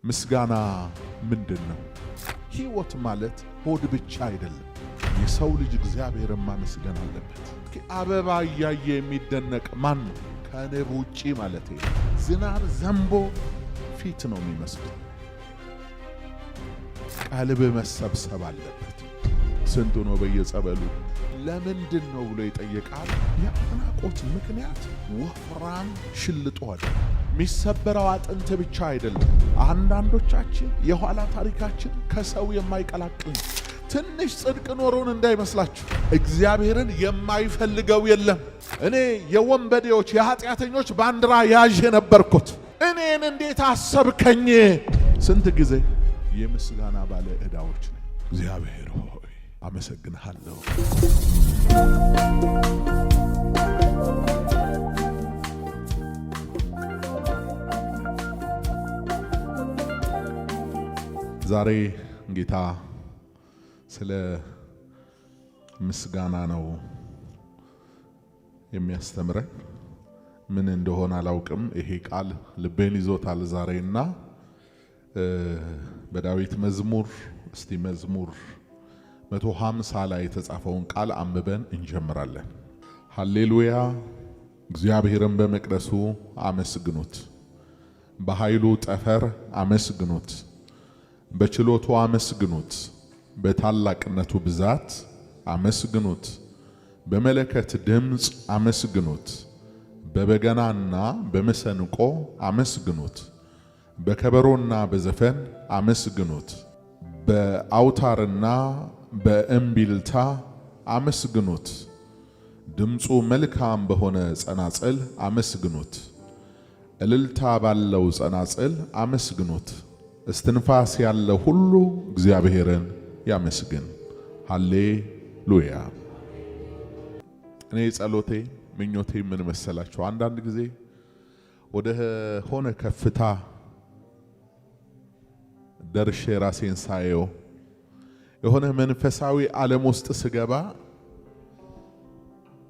ምስጋና ምንድነው? ሕይወት ማለት ሆድ ብቻ አይደለም። የሰው ልጅ እግዚአብሔርን ማመስገን አለበት። አበባ እያየ የሚደነቅ ማን ነው? ከንብ ውጪ ማለት ነው። ዝናብ ዘንቦ ፊት ነው የሚመስለው። ቀልብ መሰብሰብ አለበት። ስንቱ ነው በየጸበሉ ለምንድን ነው ብሎ ይጠይቃል። የአድናቆት ምክንያት ወፍራም ሽልጦ አይደለም፣ የሚሰበረው አጥንት ብቻ አይደለም። አንዳንዶቻችን የኋላ ታሪካችን ከሰው የማይቀላቅል ትንሽ ጽድቅ ኖሮን እንዳይመስላችሁ። እግዚአብሔርን የማይፈልገው የለም። እኔ የወንበዴዎች የኃጢአተኞች ባንዲራ ያዥ የነበርኩት እኔን እንዴት አሰብከኝ? ስንት ጊዜ የምስጋና ባለ ዕዳዎች ነኝ። እግዚአብሔር ሆይ አመሰግንሃለሁ። ዛሬ ጌታ ስለ ምስጋና ነው የሚያስተምረን። ምን እንደሆነ አላውቅም። ይሄ ቃል ልቤን ይዞታል ዛሬና በዳዊት መዝሙር እስቲ መዝሙር 150 ላይ የተጻፈውን ቃል አንብበን እንጀምራለን። ሃሌሉያ! እግዚአብሔርን በመቅደሱ አመስግኑት፣ በኃይሉ ጠፈር አመስግኑት፣ በችሎቱ አመስግኑት፣ በታላቅነቱ ብዛት አመስግኑት፣ በመለከት ድምፅ አመስግኑት፣ በበገናና በመሰንቆ አመስግኑት፣ በከበሮና በዘፈን አመስግኑት፣ በአውታርና በእምቢልታ አመስግኑት፣ ድምፁ መልካም በሆነ ጸናጽል አመስግኑት፣ እልልታ ባለው ጸናጽል አመስግኑት። እስትንፋስ ያለ ሁሉ እግዚአብሔርን ያመስግን። ሃሌሉያ! እኔ ጸሎቴ ምኞቴ ምን መሰላችሁ? አንዳንድ ጊዜ ወደ ሆነ ከፍታ ደርሼ ራሴን ሳየው የሆነ መንፈሳዊ ዓለም ውስጥ ስገባ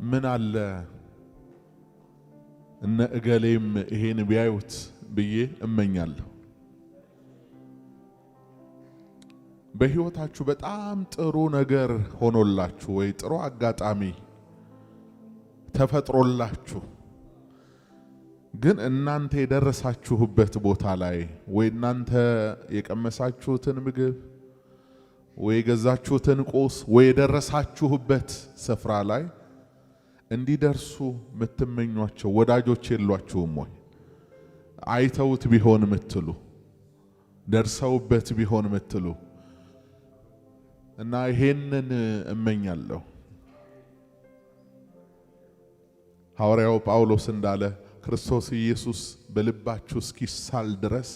ምን አለ እነ እገሌም ይሄን ቢያዩት ብዬ እመኛለሁ። በሕይወታችሁ በጣም ጥሩ ነገር ሆኖላችሁ ወይ ጥሩ አጋጣሚ ተፈጥሮላችሁ ግን እናንተ የደረሳችሁበት ቦታ ላይ ወይ እናንተ የቀመሳችሁትን ምግብ ወይ የገዛችሁትን ቁስ ወይ የደረሳችሁበት ስፍራ ላይ እንዲደርሱ የምትመኟቸው ወዳጆች የሏችሁም ወይ? አይተውት ቢሆን ምትሉ ደርሰውበት ቢሆን ምትሉ እና ይሄንን እመኛለሁ። ሐዋርያው ጳውሎስ እንዳለ ክርስቶስ ኢየሱስ በልባችሁ እስኪሳል ድረስ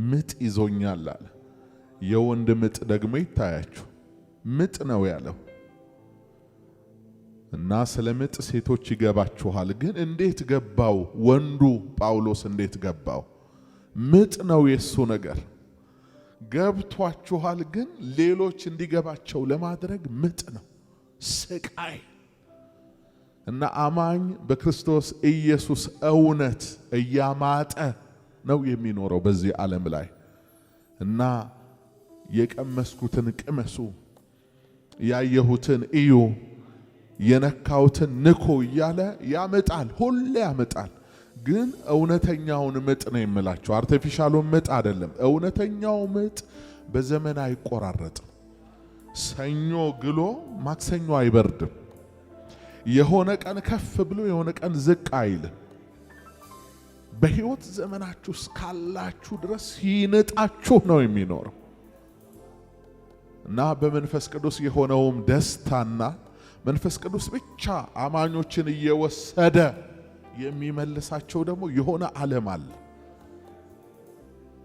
ምጥ ይዞኛል አለ። የወንድ ምጥ ደግሞ ይታያችሁ ምጥ ነው ያለው እና ስለ ምጥ ሴቶች ይገባችኋል። ግን እንዴት ገባው? ወንዱ ጳውሎስ እንዴት ገባው? ምጥ ነው የሱ ነገር ገብቷችኋል። ግን ሌሎች እንዲገባቸው ለማድረግ ምጥ ነው፣ ስቃይ እና አማኝ በክርስቶስ ኢየሱስ እውነት እያማጠ ነው የሚኖረው በዚህ ዓለም ላይ እና የቀመስኩትን ቅመሱ፣ ያየሁትን እዩ፣ የነካውትን ንኩ እያለ ያመጣል፣ ሁሌ ያመጣል። ግን እውነተኛውን ምጥ ነው የምላቸው፣ አርቲፊሻሉን ምጥ አይደለም። እውነተኛው ምጥ በዘመን አይቆራረጥም። ሰኞ ግሎ ማክሰኞ አይበርድም። የሆነ ቀን ከፍ ብሎ የሆነ ቀን ዝቅ አይልም። በሕይወት ዘመናችሁ እስካላችሁ ድረስ ይንጣችሁ ነው የሚኖረው እና በመንፈስ ቅዱስ የሆነውም ደስታና መንፈስ ቅዱስ ብቻ አማኞችን እየወሰደ የሚመልሳቸው ደግሞ የሆነ ዓለም አለ።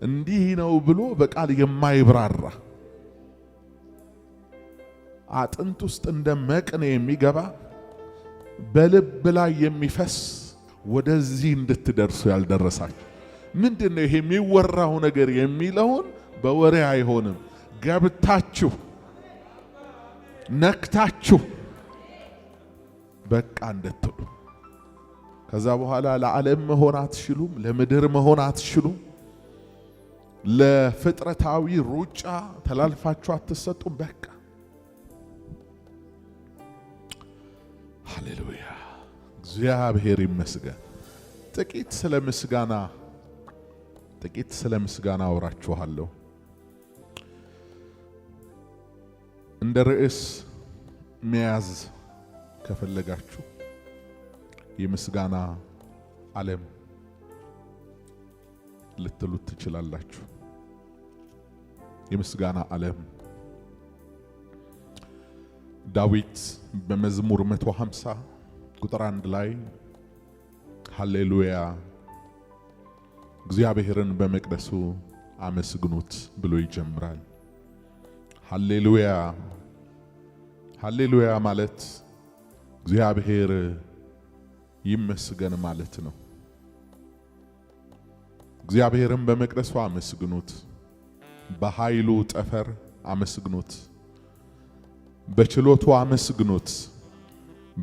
እንዲህ ነው ብሎ በቃል የማይብራራ አጥንት ውስጥ እንደ መቅኔ የሚገባ በልብ ላይ የሚፈስ ወደዚህ እንድትደርሱ ያልደረሳችሁ ምንድነው? ይሄ የሚወራው ነገር የሚለውን በወሬ አይሆንም። ገብታችሁ ነክታችሁ በቃ እንድትሉ ከዛ በኋላ ለዓለም መሆን አትችሉም፣ ለምድር መሆን አትችሉም። ለፍጥረታዊ ሩጫ ተላልፋችሁ አትሰጡም። በቃ ሃሌሉያ እግዚአብሔር ይመስገን። ጥቂት ስለ ምስጋና አወራችኋለሁ። እንደ ርዕስ መያዝ ከፈለጋችሁ የምስጋና ዓለም ልትሉት ትችላላችሁ። የምስጋና ዓለም ዳዊት በመዝሙር 150 ቁጥር 1 ላይ ሃሌሉያ እግዚአብሔርን በመቅደሱ አመስግኑት ብሎ ይጀምራል። ሃሌሉያ ሃሌሉያ ማለት እግዚአብሔር ይመስገን ማለት ነው። እግዚአብሔርን በመቅደሱ አመስግኑት፣ በኃይሉ ጠፈር አመስግኑት፣ በችሎቱ አመስግኑት፣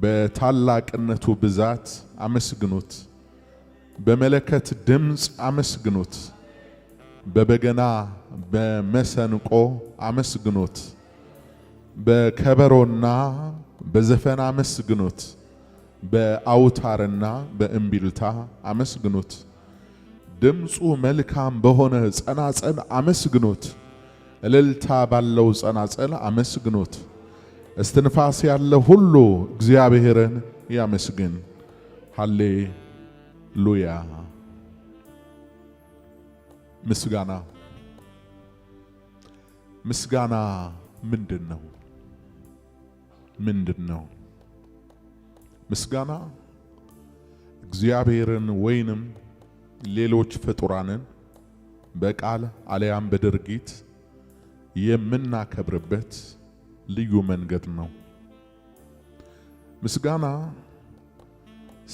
በታላቅነቱ ብዛት አመስግኑት፣ በመለከት ድምፅ አመስግኑት፣ በበገና በመሰንቆ አመስግኑት፣ በከበሮና በዘፈን አመስግኑት፣ በአውታርና በእምቢልታ አመስግኑት፣ ድምፁ መልካም በሆነ ጸናጽል አመስግኑት፣ እልልታ ባለው ጸናጽል አመስግኑት። እስትንፋስ ያለ ሁሉ እግዚአብሔርን ያመስግን። ሃሌሉያ። ምስጋና ምንድን ነው? ምስጋና እግዚአብሔርን ወይንም ሌሎች ፍጡራንን በቃል አለያም በድርጊት የምናከብርበት ልዩ መንገድ ነው። ምስጋና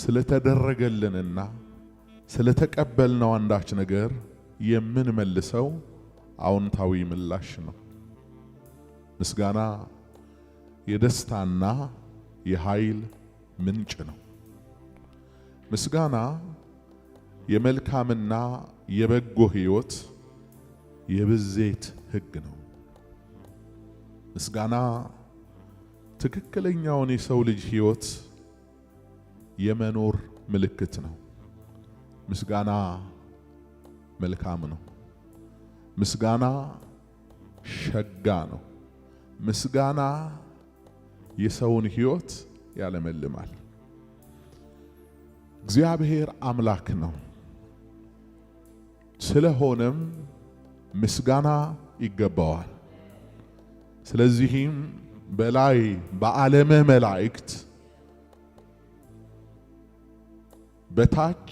ስለተደረገልንና ስለተቀበልነው አንዳች ነገር የምንመልሰው አዎንታዊ ምላሽ ነው። ምስጋና የደስታና የኃይል ምንጭ ነው። ምስጋና የመልካምና የበጎ ሕይወት የብዜት ሕግ ነው። ምስጋና ትክክለኛውን የሰው ልጅ ሕይወት የመኖር ምልክት ነው። ምስጋና መልካም ነው። ምስጋና ሸጋ ነው። ምስጋና የሰውን ሕይወት ያለመልማል። እግዚአብሔር አምላክ ነው። ስለሆነም ምስጋና ይገባዋል። ስለዚህም በላይ በዓለመ መላእክት በታች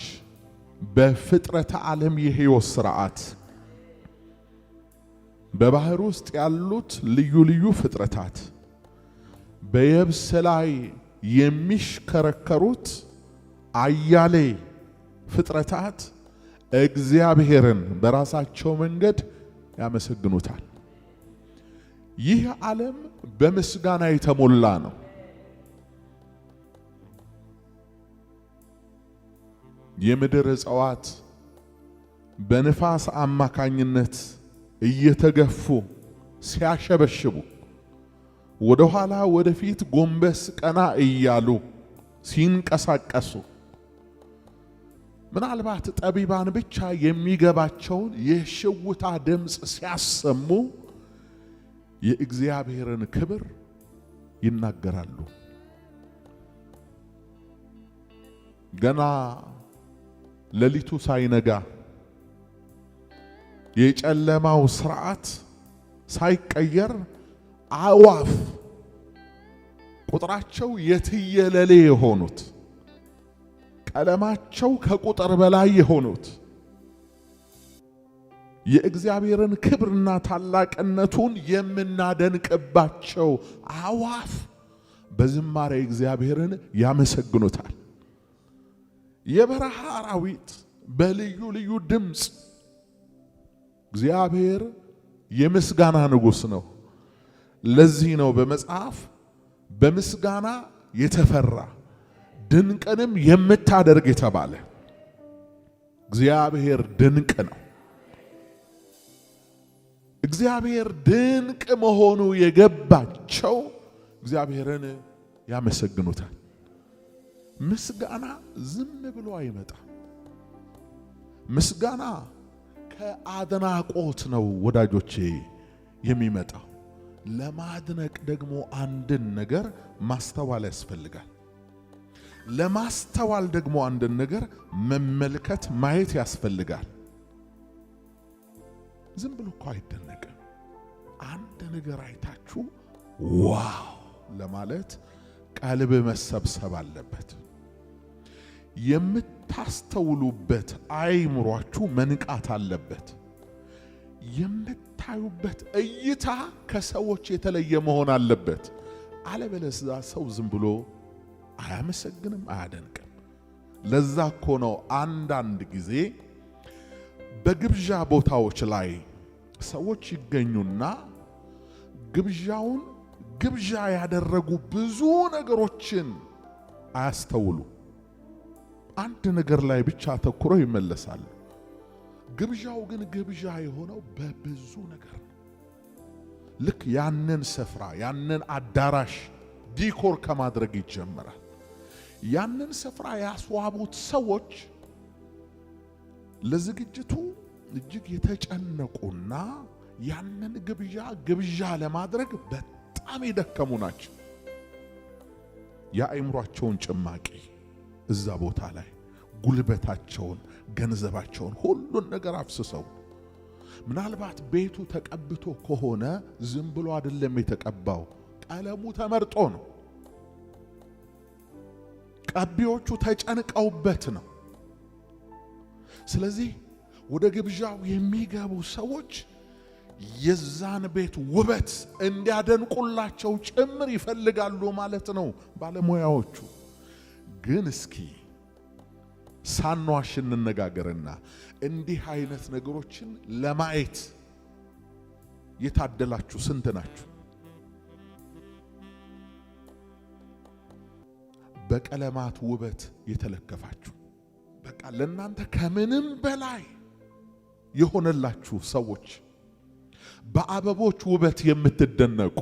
በፍጥረተ ዓለም የሕይወት ሥርዓት በባህር ውስጥ ያሉት ልዩ ልዩ ፍጥረታት በየብስ ላይ የሚሽከረከሩት አያሌ ፍጥረታት እግዚአብሔርን በራሳቸው መንገድ ያመሰግኑታል። ይህ ዓለም በምስጋና የተሞላ ነው። የምድር እጽዋት በንፋስ አማካኝነት እየተገፉ ሲያሸበሽቡ ወደ ኋላ ወደፊት ጎንበስ ቀና እያሉ ሲንቀሳቀሱ ምናልባት ጠቢባን ብቻ የሚገባቸውን የሽውታ ድምፅ ሲያሰሙ የእግዚአብሔርን ክብር ይናገራሉ። ገና ሌሊቱ ሳይነጋ የጨለማው ሥርዓት ሳይቀየር አዕዋፍ ቁጥራቸው የትየለሌ የሆኑት ቀለማቸው ከቁጥር በላይ የሆኑት የእግዚአብሔርን ክብርና ታላቅነቱን የምናደንቅባቸው አዕዋፍ በዝማሬ እግዚአብሔርን ያመሰግኑታል። የበረሃ አራዊት በልዩ ልዩ ድምፅ እግዚአብሔር የምስጋና ንጉሥ ነው። ለዚህ ነው በመጽሐፍ በምስጋና የተፈራ ድንቅንም የምታደርግ የተባለ። እግዚአብሔር ድንቅ ነው። እግዚአብሔር ድንቅ መሆኑ የገባቸው እግዚአብሔርን ያመሰግኑታል። ምስጋና ዝም ብሎ አይመጣም። ምስጋና ከአድናቆት ነው ወዳጆቼ የሚመጣው። ለማድነቅ ደግሞ አንድን ነገር ማስተዋል ያስፈልጋል። ለማስተዋል ደግሞ አንድን ነገር መመልከት ማየት ያስፈልጋል። ዝም ብሎ እኮ አይደነቅም። አንድ ነገር አይታችሁ ዋው ለማለት ቀልብ መሰብሰብ አለበት። የምታስተውሉበት አይምሯችሁ መንቃት አለበት። የምታዩበት እይታ ከሰዎች የተለየ መሆን አለበት። አለበለዚያ ሰው ዝም ብሎ አያመሰግንም፣ አያደንቅም። ለዛ እኮ ነው አንዳንድ ጊዜ በግብዣ ቦታዎች ላይ ሰዎች ይገኙና ግብዣውን ግብዣ ያደረጉ ብዙ ነገሮችን አያስተውሉ። አንድ ነገር ላይ ብቻ አተኩረው ይመለሳሉ። ግብዣው ግን ግብዣ የሆነው በብዙ ነገር ነው። ልክ ያንን ስፍራ ያንን አዳራሽ ዲኮር ከማድረግ ይጀምራል። ያንን ስፍራ ያስዋቡት ሰዎች ለዝግጅቱ እጅግ የተጨነቁና ያንን ግብዣ ለማድረግ በጣም የደከሙ ናቸው። የአእምሯቸውን ጭማቂ እዛ ቦታ ላይ ጉልበታቸውን፣ ገንዘባቸውን፣ ሁሉን ነገር አፍስሰው ምናልባት ቤቱ ተቀብቶ ከሆነ ዝም ብሎ አይደለም የተቀባው፣ ቀለሙ ተመርጦ ነው። ቀቢዎቹ ተጨንቀውበት ነው። ስለዚህ ወደ ግብዣው የሚገቡ ሰዎች የዛን ቤት ውበት እንዲያደንቁላቸው ጭምር ይፈልጋሉ ማለት ነው ባለሙያዎቹ። ግን እስኪ ሳንዋሽ እንነጋገርና እንዲህ አይነት ነገሮችን ለማየት የታደላችሁ ስንት ናችሁ? በቀለማት ውበት የተለከፋችሁ በቃ ለእናንተ ከምንም በላይ የሆነላችሁ ሰዎች፣ በአበቦች ውበት የምትደነቁ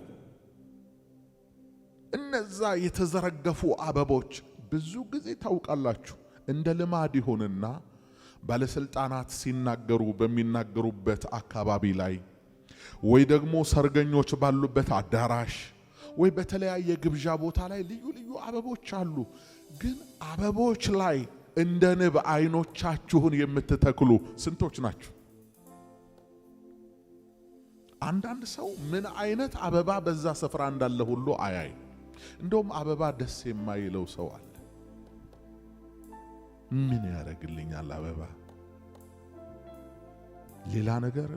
እነዛ የተዘረገፉ አበቦች ብዙ ጊዜ ታውቃላችሁ እንደ ልማድ ይሆንና ባለስልጣናት ሲናገሩ በሚናገሩበት አካባቢ ላይ ወይ ደግሞ ሰርገኞች ባሉበት አዳራሽ ወይ በተለያየ ግብዣ ቦታ ላይ ልዩ ልዩ አበቦች አሉ። ግን አበቦች ላይ እንደ ንብ አይኖቻችሁን የምትተክሉ ስንቶች ናችሁ? አንዳንድ ሰው ምን አይነት አበባ በዛ ስፍራ እንዳለ ሁሉ አያይ። እንደውም አበባ ደስ የማይለው ሰው አለ። ምን ያደርግልኛል አበባ፣ ሌላ ነገር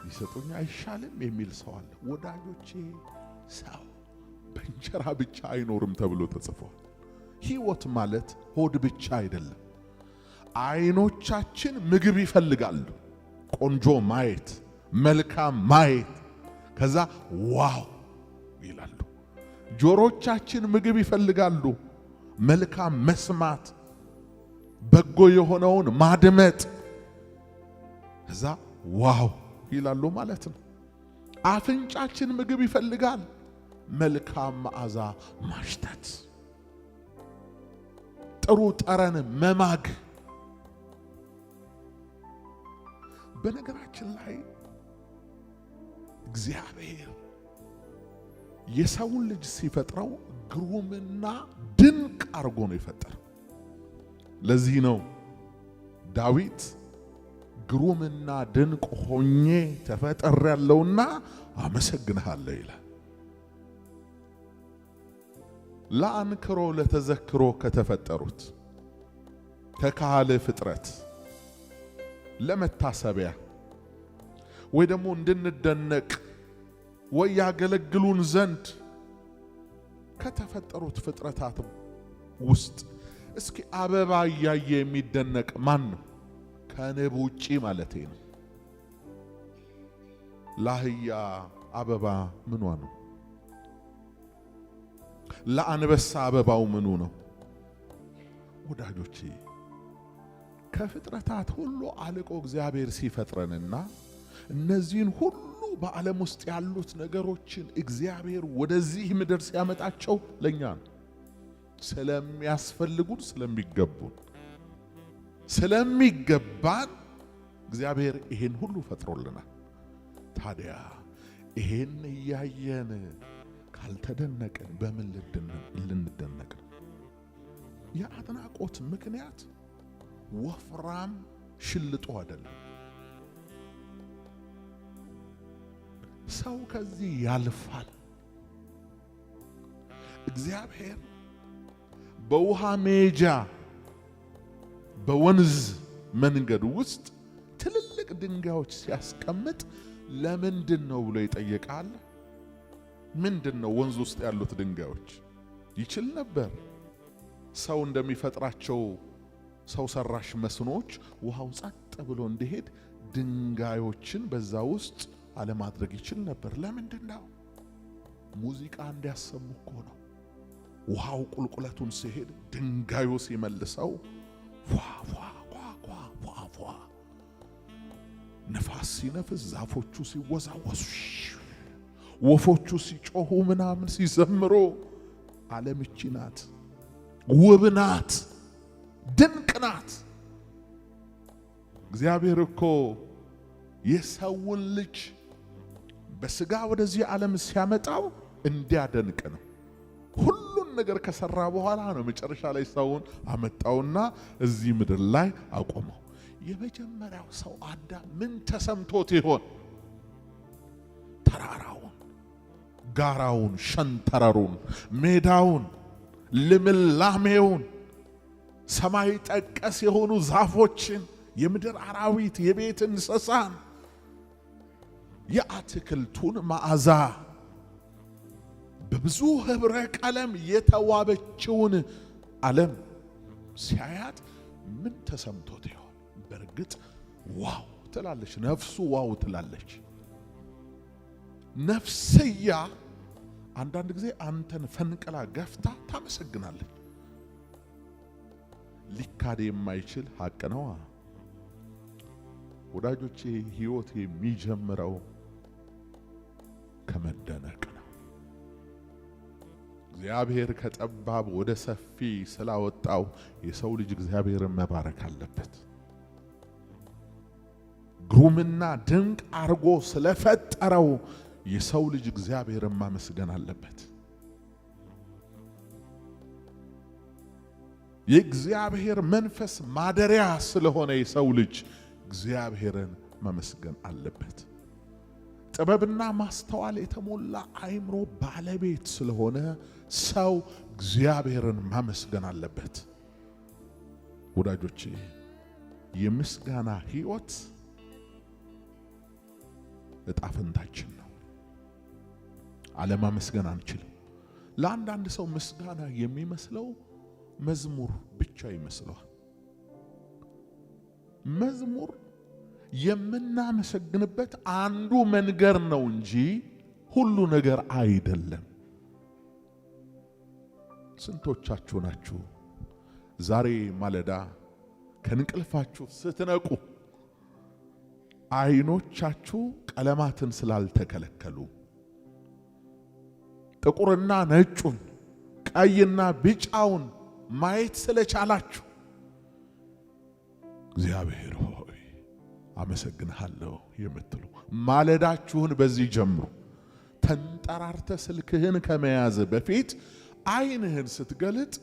ይሰጡኝ አይሻልም የሚል ሰው አለ። ወዳጆቼ ሰው በእንጀራ ብቻ አይኖርም ተብሎ ተጽፏል። ሕይወት ማለት ሆድ ብቻ አይደለም። አይኖቻችን ምግብ ይፈልጋሉ። ቆንጆ ማየት፣ መልካም ማየት፣ ከዛ ዋው ይላሉ። ጆሮቻችን ምግብ ይፈልጋሉ። መልካም መስማት፣ በጎ የሆነውን ማድመጥ፣ ከዛ ዋው ይላሉ ማለት ነው። አፍንጫችን ምግብ ይፈልጋል። መልካም መዓዛ ማሽተት፣ ጥሩ ጠረን መማግ። በነገራችን ላይ እግዚአብሔር የሰውን ልጅ ሲፈጥረው ግሩምና ድንቅ አድርጎ ነው የፈጠረው። ለዚህ ነው ዳዊት ግሩምና ድንቅ ሆኜ ተፈጥሬያለሁና አመሰግንሃለሁ ይላል። ለአንክሮ ለተዘክሮ ከተፈጠሩት ከካህለ ፍጥረት ለመታሰቢያ ወይ ደግሞ እንድንደነቅ ወይ ያገለግሉን ዘንድ ከተፈጠሩት ፍጥረታት ውስጥ እስኪ አበባ እያየ የሚደነቅ ማን ነው? ከንብ ውጪ ማለቴ ነው። ለአህያ አበባ ምኗ ነው? ለአንበሳ አበባው ምኑ ነው? ወዳጆቼ ከፍጥረታት ሁሉ አልቆ እግዚአብሔር ሲፈጥረንና እነዚህን ሁሉ በዓለም ውስጥ ያሉት ነገሮችን እግዚአብሔር ወደዚህ ምድር ሲያመጣቸው ለኛ ነው። ስለሚያስፈልጉን ስለሚገባን እግዚአብሔር ይሄን ሁሉ ፈጥሮልናል። ታዲያ ይሄን እያየን ካልተደነቅን በምን ልንደነቅ ነው? የአድናቆት ምክንያት ወፍራም ሽልጦ አይደለም። ሰው ከዚህ ያልፋል። እግዚአብሔር በውሃ ሜጃ በወንዝ መንገድ ውስጥ ትልልቅ ድንጋዮች ሲያስቀምጥ ለምንድን ነው ብሎ ይጠይቃል። ምንድን ነው ወንዝ ውስጥ ያሉት ድንጋዮች? ይችል ነበር ሰው እንደሚፈጥራቸው ሰው ሰራሽ መስኖች ውሃው ጸጥ ብሎ እንዲሄድ ድንጋዮችን በዛ ውስጥ አለማድረግ ይችል ነበር። ለምንድን ነው? ሙዚቃ እንዲያሰሙ እኮ ነው። ውሃው ቁልቁለቱን ሲሄድ ድንጋዩ ሲመልሰው ፏ ፏ ፏ ፏ ፏ ፏ፣ ነፋስ ሲነፍስ ዛፎቹ ሲወዛወዙ ወፎቹ ሲጮሁ ምናምን ሲዘምሩ ዓለም እቺ ናት፣ ውብ ናት፣ ድንቅ ናት። እግዚአብሔር እኮ የሰውን ልጅ በስጋ ወደዚህ ዓለም ሲያመጣው እንዲያደንቅ ነው። ሁሉን ነገር ከሰራ በኋላ ነው መጨረሻ ላይ ሰውን አመጣውና እዚህ ምድር ላይ አቆመው። የመጀመሪያው ሰው አዳም ምን ተሰምቶት ይሆን? ተራራውን፣ ጋራውን፣ ሸንተረሩን፣ ሜዳውን፣ ልምላሜውን፣ ሰማይ ጠቀስ የሆኑ ዛፎችን፣ የምድር አራዊት፣ የቤት እንስሳን፣ የአትክልቱን መዓዛ፣ በብዙ ህብረ ቀለም የተዋበችውን ዓለም ሲያያት ምን ተሰምቶት ይሆን? በእርግጥ ዋው ትላለች ነፍሱ፣ ዋው ትላለች። ነፍስያ አንዳንድ ጊዜ አንተን ፈንቅላ ገፍታ ታመሰግናለች። ሊካድ የማይችል ሐቅ ነው ወዳጆቼ። ህይወት የሚጀምረው ከመደነቅ ነው። እግዚአብሔር ከጠባብ ወደ ሰፊ ስላወጣው የሰው ልጅ እግዚአብሔርን መባረክ አለበት። ግሩምና ድንቅ አርጎ ስለፈጠረው የሰው ልጅ እግዚአብሔርን ማመስገን አለበት። የእግዚአብሔር መንፈስ ማደሪያ ስለሆነ የሰው ልጅ እግዚአብሔርን ማመስገን አለበት። ጥበብና ማስተዋል የተሞላ አእምሮ ባለቤት ስለሆነ ሰው እግዚአብሔርን ማመስገን አለበት። ወዳጆቼ የምስጋና ህይወት ዕጣ ፈንታችን ነው። አለማመስገን አንችልም። ለአንዳንድ ሰው ምስጋና የሚመስለው መዝሙር ብቻ ይመስለዋል። መዝሙር የምናመሰግንበት አንዱ መንገድ ነው እንጂ ሁሉ ነገር አይደለም። ስንቶቻችሁ ናችሁ ዛሬ ማለዳ ከእንቅልፋችሁ ስትነቁ አይኖቻችሁ ቀለማትን ስላልተከለከሉ ጥቁርና ነጩን ቀይና ቢጫውን ማየት ስለቻላችሁ እግዚአብሔር ሆይ አመሰግንሃለሁ የምትሉ ማለዳችሁን በዚህ ጀምሩ። ተንጠራርተ ስልክህን ከመያዝ በፊት አይንህን ስትገልጥ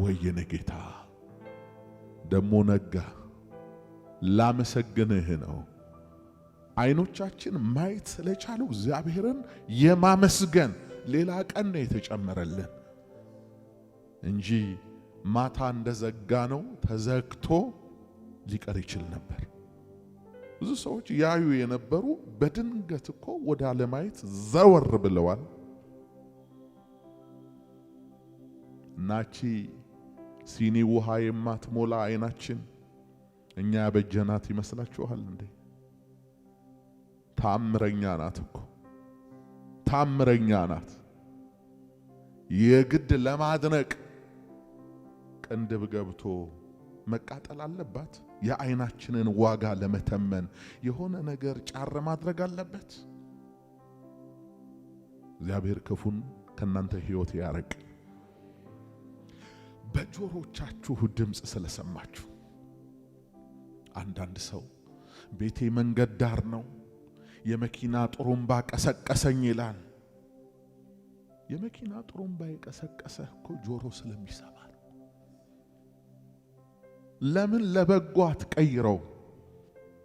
ወየኔ ጌታ ደሞ ነጋ ላመሰግንህ ነው። አይኖቻችን ማየት ስለቻሉ እግዚአብሔርን የማመስገን ሌላ ቀን ነው የተጨመረልን እንጂ ማታ እንደዘጋ ነው ተዘግቶ ሊቀር ይችል ነበር። ብዙ ሰዎች ያዩ የነበሩ በድንገት እኮ ወደ አለማየት ዘወር ብለዋል። ናቺ ሲኒ ውሃ የማትሞላ አይናችን እኛ ያበጀናት ይመስላችኋል እንዴ? ታምረኛ ናት እኮ ታምረኛ ናት። የግድ ለማድነቅ ቅንድብ ገብቶ መቃጠል አለባት? የአይናችንን ዋጋ ለመተመን የሆነ ነገር ጫር ማድረግ አለበት። እግዚአብሔር ክፉን ከናንተ ሕይወት ያርቅ። በጆሮቻችሁ ድምጽ ስለሰማችሁ አንዳንድ ሰው ቤቴ መንገድ ዳር ነው የመኪና ጥሩምባ ቀሰቀሰኝ ይላል። የመኪና ጥሩምባ የቀሰቀሰ እኮ ጆሮ ስለሚሰማ ነው። ለምን ለበጎ አትቀይረው?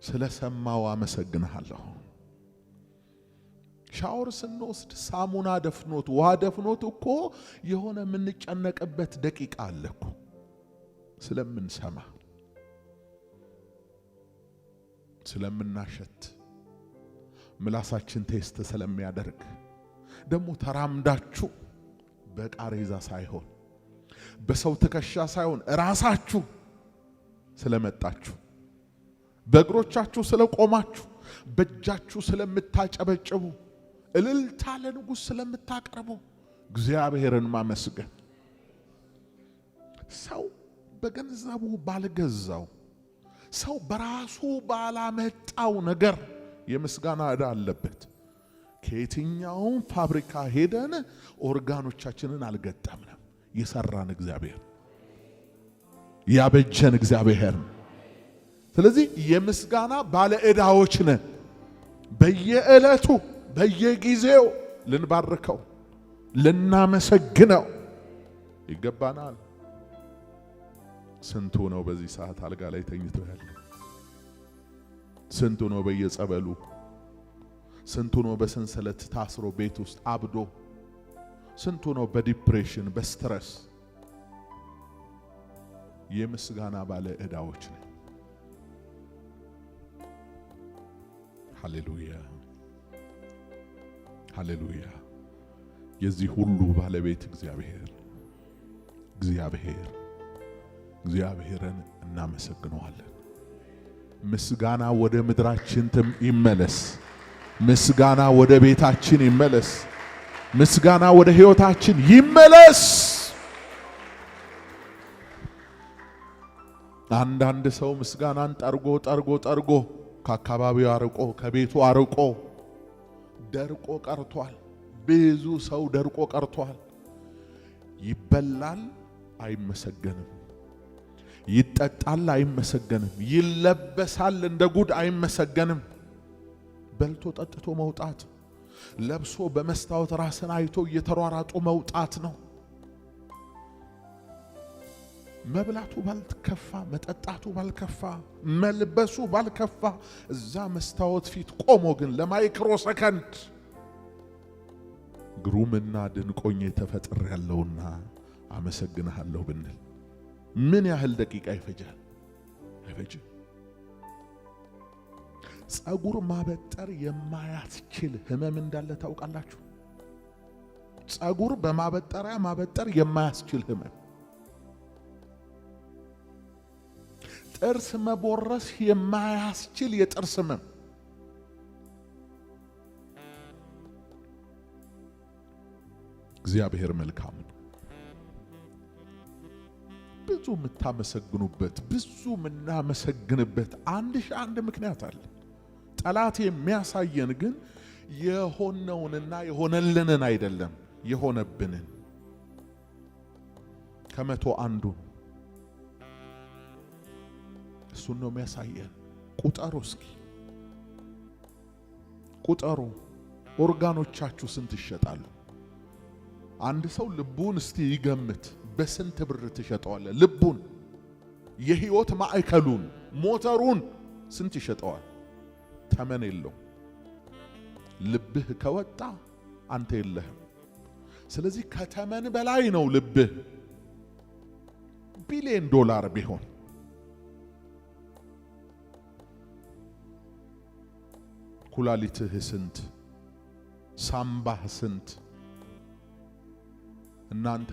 ስለሰማው አመሰግንሃለሁ። ሻወር ስንወስድ ሳሙና ደፍኖት ውሃ ደፍኖት እኮ የሆነ የምንጨነቅበት ደቂቃ አለ እኮ ስለምንሰማ ስለምናሸት ምላሳችን ቴስት ስለሚያደርግ ደሞ ተራምዳችሁ በቃሬዛ ሳይሆን በሰው ትከሻ ሳይሆን ራሳችሁ ስለመጣችሁ በእግሮቻችሁ ስለቆማችሁ በእጃችሁ ስለምታጨበጭቡ እልልታ ለንጉሥ ስለምታቀርቡ እግዚአብሔርን ማመስገን። ሰው በገንዘቡ ባልገዛው ሰው በራሱ ባላመጣው ነገር የምስጋና ዕዳ አለበት። ከየትኛውም ፋብሪካ ሄደን ኦርጋኖቻችንን አልገጠምንም። የሰራን እግዚአብሔር ያበጀን እግዚአብሔር። ስለዚህ የምስጋና ባለ ዕዳዎች ነን። በየዕለቱ በየጊዜው ልንባርከው ልናመሰግነው ይገባናል። ስንቱ ነው በዚህ ሰዓት አልጋ ላይ ተኝቶ ያለ? ስንቱ ነው በየጸበሉ? ስንቱ ነው በሰንሰለት ታስሮ ቤት ውስጥ አብዶ? ስንቱ ነው በዲፕሬሽን በስትረስ? የምስጋና ባለ ዕዳዎች ነን። ሃሌሉያ ሃሌሉያ። የዚህ ሁሉ ባለቤት እግዚአብሔርን እናመሰግነዋለን። ምስጋና ወደ ምድራችን ይመለስ። ምስጋና ወደ ቤታችን ይመለስ። ምስጋና ወደ ሕይወታችን ይመለስ። አንዳንድ ሰው ምስጋናን ጠርጎ ከአካባቢው አርቆ ከቤቱ አርቆ ደርቆ ቀርቷል። ብዙ ሰው ደርቆ ቀርቷል። ይበላል አይመሰገንም፣ ይጠጣል አይመሰገንም፣ ይለበሳል እንደ ጉድ አይመሰገንም። በልቶ ጠጥቶ መውጣት፣ ለብሶ በመስታወት ራስን አይቶ እየተሯራጡ መውጣት ነው። መብላቱ ባልከፋ፣ መጠጣቱ ባልከፋ፣ መልበሱ ባልከፋ፣ እዛ መስታወት ፊት ቆሞ ግን ለማይክሮ ሰከንድ ግሩምና ድንቆኝ ተፈጥር ያለውና አመሰግንሃለሁ ብንል ምን ያህል ደቂቃ ይፈጃል? አይፈጅም። ጸጉር ማበጠር የማያስችል ህመም እንዳለ ታውቃላችሁ? ጸጉር በማበጠሪያ ማበጠር የማያስችል ህመም፣ ጥርስ መቦረስ የማያስችል የጥርስ ህመም። እግዚአብሔር መልካም ነው። ብዙ የምታመሰግኑበት ብዙ የምናመሰግንበት አንድ ምክንያት አለ። ጠላት የሚያሳየን ግን የሆነውንና የሆነልንን አይደለም፣ የሆነብንን ከመቶ አንዱን እሱን ነው የሚያሳየን። ቁጠሩ እስኪ ቁጠሩ። ኦርጋኖቻችሁ ስንት ይሸጣሉ? አንድ ሰው ልቡን እስቲ ይገምት። በስንት ብር ትሸጠዋለ? ልቡን፣ የህይወት ማዕከሉን፣ ሞተሩን ስንት ይሸጠዋል? ተመን የለው። ልብህ ከወጣ አንተ የለህም። ስለዚህ ከተመን በላይ ነው ልብህ። ቢሊዮን ዶላር ቢሆን ኩላሊትህ ስንት? ሳምባህ ስንት? እናንተ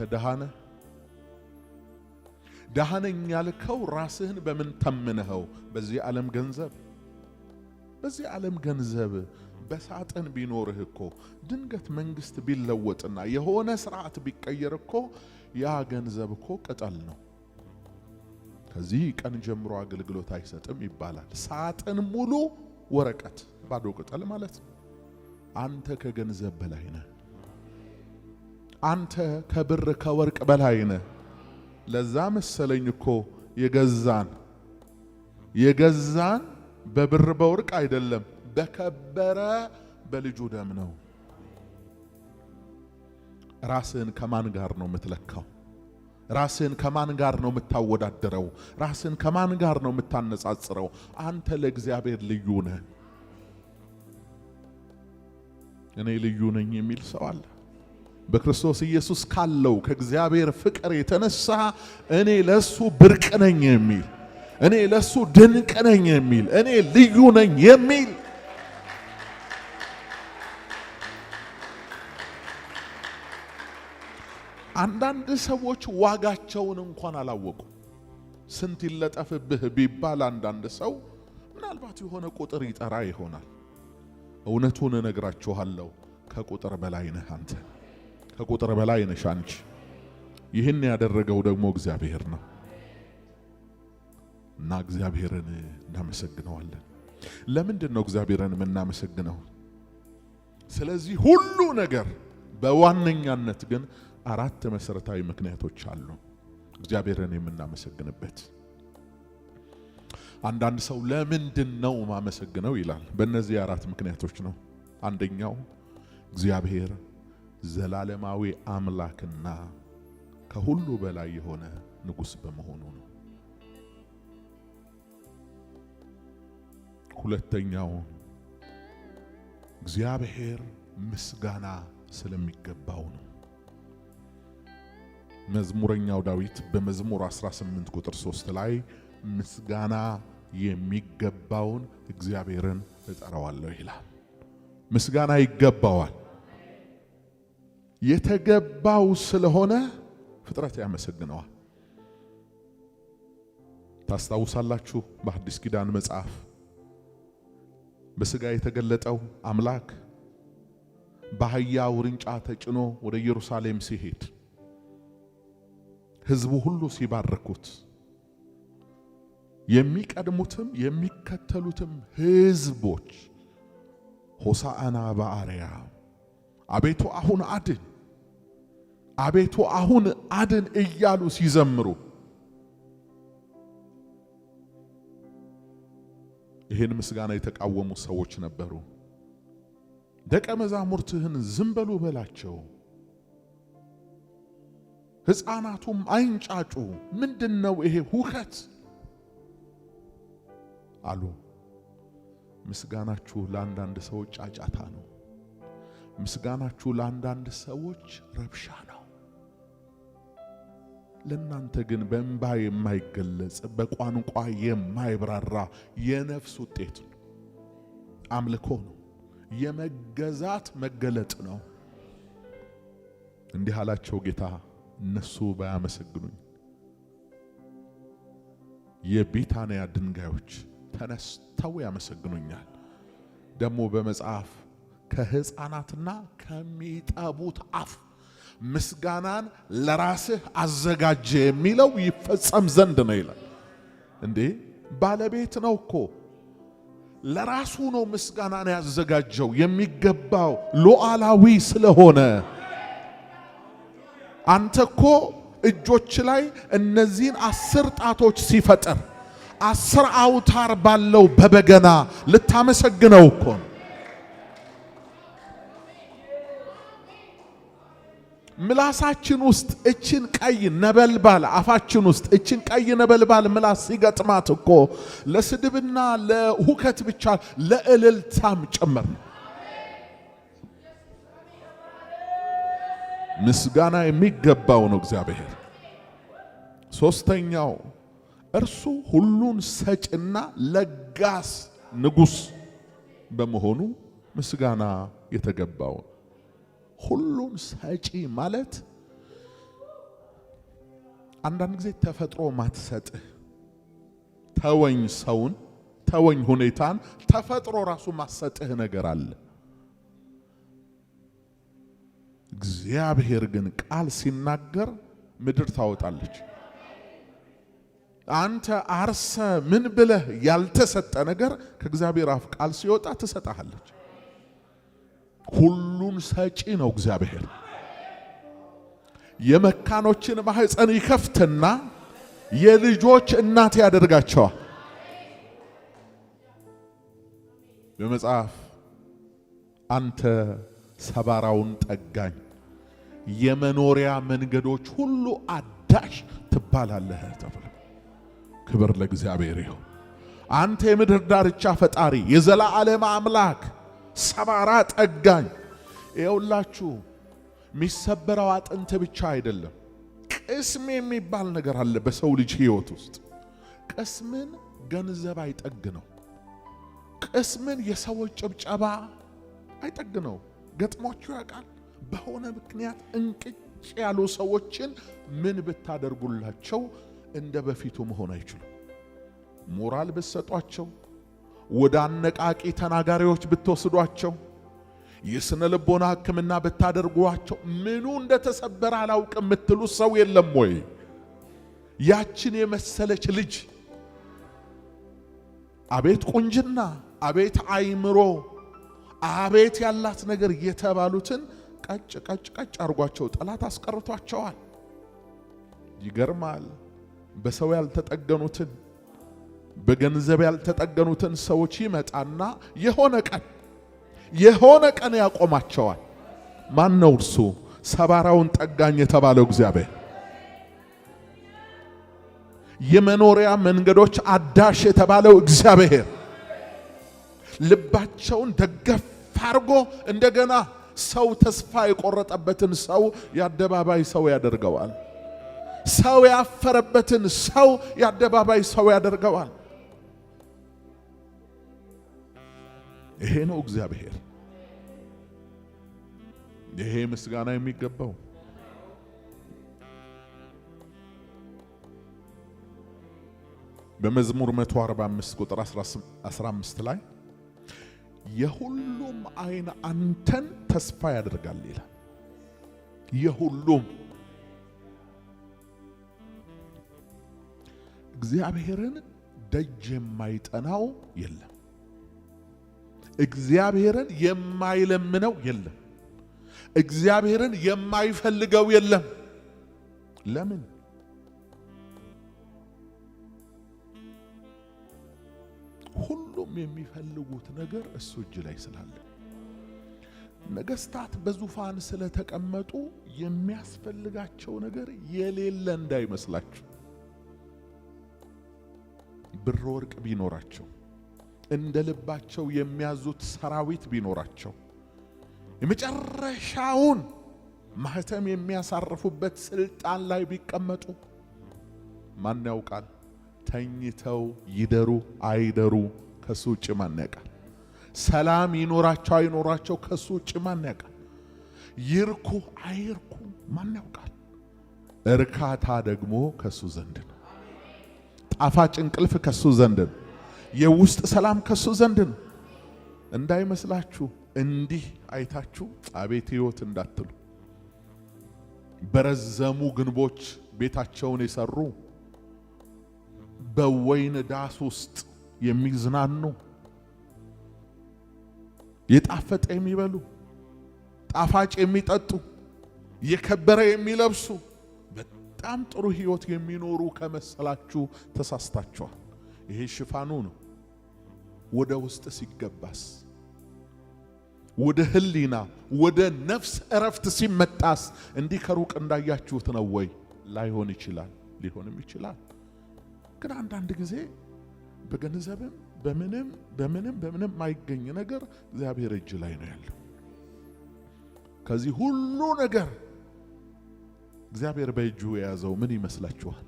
ደሃነኝ ያልከው ራስህን በምን ተምነኸው? በዚህ ዓለም ገንዘብ በሳጥን ቢኖርህ እኮ ድንገት መንግስት ቢለወጥና የሆነ ስርዓት ቢቀየር እኮ ያ ገንዘብ እኮ ቅጠል ነው። ከዚህ ቀን ጀምሮ አገልግሎት አይሰጥም ይባላል። ሳጥን ሙሉ ወረቀት ባዶ ቅጠል ማለት ነው። አንተ ከገንዘብ በላይ ነህ። አንተ ከብር ከወርቅ በላይ ነህ። ለዛ መሰለኝ እኮ የገዛን በብር በወርቅ አይደለም በከበረ በልጁ ደም ነው። ራስን ከማን ጋር ነው የምትለካው? ራስን ከማን ጋር ነው የምታወዳደረው? ራስን ከማን ጋር ነው የምታነጻጽረው? አንተ ለእግዚአብሔር ልዩ ነህ። እኔ ልዩ ነኝ የሚል ሰው አለ? በክርስቶስ ኢየሱስ ካለው ከእግዚአብሔር ፍቅር የተነሳ እኔ ለሱ ብርቅ ነኝ የሚል፣ እኔ ለሱ ድንቅ ነኝ የሚል፣ እኔ ልዩ ነኝ የሚል አንዳንድ ሰዎች ዋጋቸውን እንኳን አላወቁ። ስንት ይለጠፍብህ ቢባል አንዳንድ ሰው ምናልባት የሆነ ቁጥር ይጠራ ይሆናል። እውነቱን እነግራችኋለሁ፣ ከቁጥር በላይ ነህ አንተ፣ ከቁጥር በላይ ነሽ አንቺ። ይህን ያደረገው ደግሞ እግዚአብሔር ነው እና እግዚአብሔርን እናመሰግነዋለን። ለምንድን ነው እግዚአብሔርን የምናመሰግነው? ስለዚህ ሁሉ ነገር በዋነኛነት ግን አራት መሰረታዊ ምክንያቶች አሉ እግዚአብሔርን የምናመሰግንበት። አንዳንድ ሰው ለምንድን ነው ማመሰግነው ይላል። በእነዚህ አራት ምክንያቶች ነው። አንደኛው እግዚአብሔር ዘላለማዊ አምላክና ከሁሉ በላይ የሆነ ንጉሥ በመሆኑ ነው። ሁለተኛው እግዚአብሔር ምስጋና ስለሚገባው ነው። መዝሙረኛው ዳዊት በመዝሙር 18 ቁጥር 3 ላይ ምስጋና የሚገባውን እግዚአብሔርን እጠራዋለሁ ይላል። ምስጋና ይገባዋል። የተገባው ስለሆነ ፍጥረት ያመሰግነዋል። ታስታውሳላችሁ በአዲስ ኪዳን መጽሐፍ በሥጋ የተገለጠው አምላክ በአህያ ውርንጫ ተጭኖ ወደ ኢየሩሳሌም ሲሄድ ሕዝቡ ሁሉ ሲባረኩት የሚቀድሙትም የሚከተሉትም ሕዝቦች ሆሳዕና በአርያም አቤቱ አሁን አድን፣ አቤቱ አሁን አድን እያሉ ሲዘምሩ ይህን ምስጋና የተቃወሙ ሰዎች ነበሩ። ደቀ መዛሙርትህን ዝም በሉ በላቸው፣ ሕፃናቱም አይንጫጩ፣ ምንድነው ይሄ ሁከት አሉ። ምስጋናችሁ ለአንዳንድ ሰዎች ጫጫታ ነው። ምስጋናችሁ ለአንዳንድ ሰዎች ረብሻ ነው። ለእናንተ ግን በእንባ የማይገለጽ በቋንቋ የማይብራራ የነፍስ ውጤት ነው። አምልኮ ነው። የመገዛት መገለጥ ነው። እንዲህ አላቸው ጌታ፣ እነሱ ባያመሰግኑኝ የቢታንያ ድንጋዮች ተነስተው ያመሰግኑኛል። ደግሞ በመጽሐፍ ከሕፃናትና ከሚጠቡት አፍ ምስጋናን ለራስህ አዘጋጀ የሚለው ይፈጸም ዘንድ ነው ይላል። እንዴ ባለቤት ነው እኮ ለራሱ ነው ምስጋናን ያዘጋጀው የሚገባው ሉዓላዊ ስለሆነ። አንተ እኮ እጆች ላይ እነዚህን 10 ጣቶች ሲፈጥር 10 አውታር ባለው በበገና ልታመሰግነው እኮ ነው። ምላሳችን ውስጥ እችን ቀይ ነበልባል አፋችን ውስጥ እችን ቀይ ነበልባል ምላስ ሲገጥማት እኮ ለስድብና ለሁከት ብቻ ለእልልታም ጭምር ነው። ምስጋና የሚገባው ነው እግዚአብሔር። ሶስተኛው እርሱ ሁሉን ሰጭና ለጋስ ንጉሥ በመሆኑ ምስጋና የተገባው። ሁሉን ሰጪ ማለት አንዳንድ ጊዜ ተፈጥሮ ማትሰጥህ ተወኝ ሰውን ተወኝ ሁኔታን ተፈጥሮ ራሱ ማሰጥህ ነገር አለ። እግዚአብሔር ግን ቃል ሲናገር ምድር ታወጣለች። አንተ አርሰ ምን ብለህ ያልተሰጠ ነገር ከእግዚአብሔር አፍ ቃል ሲወጣ ትሰጣለች። ሁሉን ሰጪ ነው እግዚአብሔር። የመካኖችን ማህፀን ይከፍትና የልጆች እናት ያደርጋቸዋል። በመጽሐፍ አንተ ሰባራውን ጠጋኝ የመኖሪያ መንገዶች ሁሉ አዳሽ ትባላለህ ተብሎ ክብር ለእግዚአብሔር ይሁን። አንተ የምድር ዳርቻ ፈጣሪ የዘላለም አምላክ ሰባራ ጠጋኝ። ይኸውላችሁ የሚሰበረው አጥንት ብቻ አይደለም፣ ቅስም የሚባል ነገር አለ በሰው ልጅ ህይወት ውስጥ። ቅስምን ገንዘብ አይጠግነው። ቅስምን የሰዎች ጭብጨባ አይጠግነው። ገጥሟችሁ ያውቃል? በሆነ ምክንያት እንቅጭ ያሉ ሰዎችን ምን ብታደርጉላቸው እንደ በፊቱ መሆን አይችሉም። ሞራል ብትሰጧቸው፣ ወደ አነቃቂ ተናጋሪዎች ብትወስዷቸው፣ የስነ ልቦና ሕክምና ብታደርጓቸው ምኑ እንደተሰበረ አላውቅም የምትሉ ሰው የለም ወይ? ያችን የመሰለች ልጅ አቤት ቁንጅና፣ አቤት አይምሮ፣ አቤት ያላት ነገር የተባሉትን ቀጭ ቀጭ ቀጭ አርጓቸው ጠላት አስቀርቷቸዋል። ይገርማል። በሰው ያልተጠገኑትን በገንዘብ ያልተጠገኑትን ሰዎች ይመጣና የሆነ ቀን ያቆማቸዋል። ማን ነው እርሱ? ሰባራውን ጠጋኝ የተባለው እግዚአብሔር። የመኖሪያ መንገዶች አዳሽ የተባለው እግዚአብሔር ልባቸውን ደገፍ አርጎ እንደገና ሰው ተስፋ የቆረጠበትን ሰው የአደባባይ ሰው ያደርገዋል። ሰው ያፈረበትን ሰው የአደባባይ ሰው ያደርገዋል። ይሄ ነው እግዚአብሔር። ይሄ ምስጋና የሚገባው። በመዝሙር 145 ቁጥር 15 ላይ የሁሉም አይን አንተን ተስፋ ያደርጋል ይላል። የሁሉም እግዚአብሔርን ደጅ የማይጠናው የለም። እግዚአብሔርን የማይለምነው የለም። እግዚአብሔርን የማይፈልገው የለም። ለምን? ሁሉም የሚፈልጉት ነገር እሱ እጅ ላይ ስላለ። ነገስታት በዙፋን ስለተቀመጡ የሚያስፈልጋቸው ነገር የሌለ እንዳይመስላችሁ። ብር ወርቅ ቢኖራቸው፣ እንደ ልባቸው የሚያዙት ሰራዊት ቢኖራቸው፣ የመጨረሻውን ማህተም የሚያሳርፉበት ስልጣን ላይ ቢቀመጡ ማን ያውቃል? ተኝተው ይደሩ አይደሩ ከሱ ውጭ ማን ያውቃል? ሰላም ይኖራቸው አይኖራቸው ከሱ ውጭ ማን ያውቃል? ይርኩ አይርኩ ማን ያውቃል? እርካታ ደግሞ ከሱ ዘንድ ነው። ጣፋጭ እንቅልፍ ከሱ ዘንድ ነው። የውስጥ ሰላም ከሱ ዘንድ ነው። እንዳይመስላችሁ እንዲህ አይታችሁ አቤት ሕይወት እንዳትሉ። በረዘሙ ግንቦች ቤታቸውን የሰሩ በወይን ዳስ ውስጥ የሚዝናኑ የጣፈጠ የሚበሉ ጣፋጭ የሚጠጡ የከበረ የሚለብሱ በጣም ጥሩ ሕይወት የሚኖሩ ከመሰላችሁ ተሳስታችኋል። ይሄ ሽፋኑ ነው። ወደ ውስጥ ሲገባስ፣ ወደ ህሊና ወደ ነፍስ እረፍት ሲመጣስ እንዲህ ከሩቅ እንዳያችሁት ነው ወይ? ላይሆን ይችላል፣ ሊሆንም ይችላል። ግን አንዳንድ ጊዜ በገንዘብም በምንም ማይገኝ ነገር እግዚአብሔር እጅ ላይ ነው ያለው። ከዚህ ሁሉ ነገር እግዚአብሔር በእጁ የያዘው ምን ይመስላችኋል?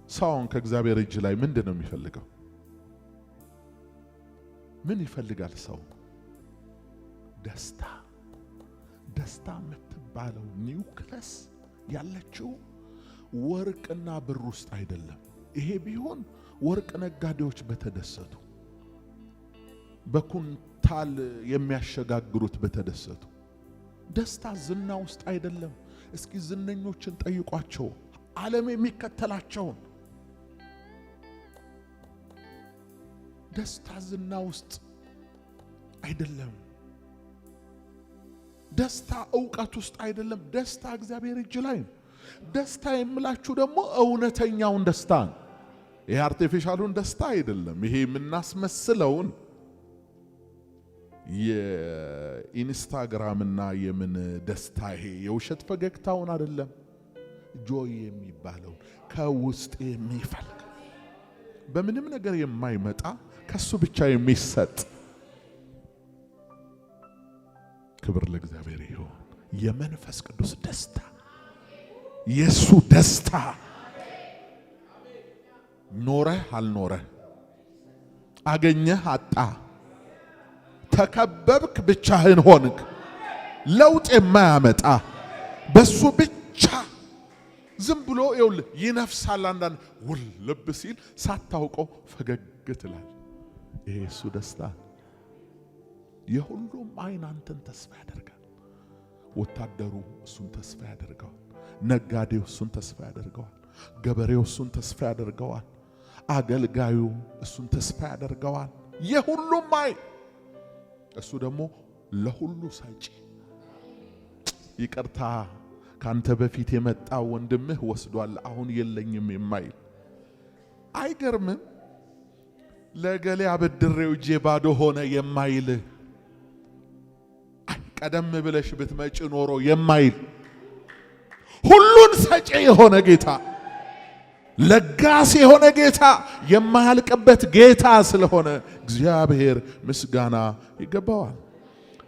ሰውን ከእግዚአብሔር እጅ ላይ ምንድን ነው የሚፈልገው? ምን ይፈልጋል ሰው? ደስታ የምትባለው ኒውክለስ ያለችው ወርቅና ብር ውስጥ አይደለም። ይሄ ቢሆን ወርቅ ነጋዴዎች በተደሰቱ፣ በኩንታል የሚያሸጋግሩት በተደሰቱ። ደስታ ዝና ውስጥ አይደለም። እስኪ ዝነኞችን ጠይቋቸው፣ ዓለም የሚከተላቸውን ደስታ ዝና ውስጥ አይደለም። ደስታ ዕውቀት ውስጥ አይደለም። ደስታ እግዚአብሔር እጅ ላይ ነው። ደስታ የምላችሁ ደግሞ እውነተኛውን ደስታ ነው። ይሄ አርቲፊሻሉን ደስታ አይደለም። ይሄ የምናስመስለውን የኢንስታግራምና የምን ደስታ ይሄ የውሸት ፈገግታውን አይደለም። ጆይ የሚባለው ከውስጥ የሚፈልግ በምንም ነገር የማይመጣ ከሱ ብቻ የሚሰጥ ክብር ለእግዚአብሔር ይሁን። የመንፈስ ቅዱስ ደስታ የሱ ደስታ ኖረህ አልኖረህ አገኘህ አጣ ተከበብክ ብቻህን ሆንክ ለውጥ የማያመጣ በሱ ብቻ ዝም ብሎ ይነፍሳል። አንዳንድ ውልብ ሲል ሳታውቀው ፈገግ ትላል። ይሄ እሱ ደስታ የሁሉም አይን አንተን ተስፋ ያደርጋል። ወታደሩ እሱን ተስፋ ያደርገዋል። ነጋዴው እሱን ተስፋ ያደርገዋል። ገበሬው እሱን ተስፋ ያደርገዋል። አገልጋዩ እሱን ተስፋ ያደርገዋል። የሁሉም አይን እሱ ደግሞ ለሁሉ ሰጪ። ይቅርታ ካንተ በፊት የመጣ ወንድምህ ወስዷል አሁን የለኝም የማይል አይገርምም? ለገሌ አበድሬው እጄ ባዶ ሆነ የማይል ቀደም ብለሽ ብትመጪ ኖሮ የማይል ሁሉን ሰጪ የሆነ ጌታ፣ ለጋስ የሆነ ጌታ፣ የማያልቅበት ጌታ ስለሆነ እግዚአብሔር ምስጋና ይገባዋል።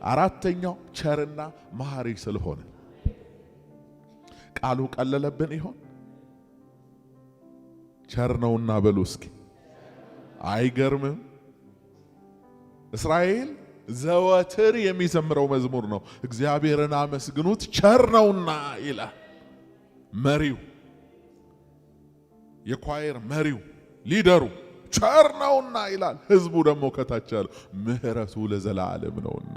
አራተኛው ቸርና መሐሪ ስለሆነ ቃሉ ቀለለብን ይሆን? ቸር ነውና በሉ እስኪ። አይገርምም? እስራኤል ዘወትር የሚዘምረው መዝሙር ነው። እግዚአብሔርን አመስግኑት ቸር ነውና ይላል መሪው፣ የኳየር መሪው ሊደሩ ቸር ነውና ይላል። ህዝቡ ደግሞ ከታች ያለው ምህረቱ ለዘላለም ነውና።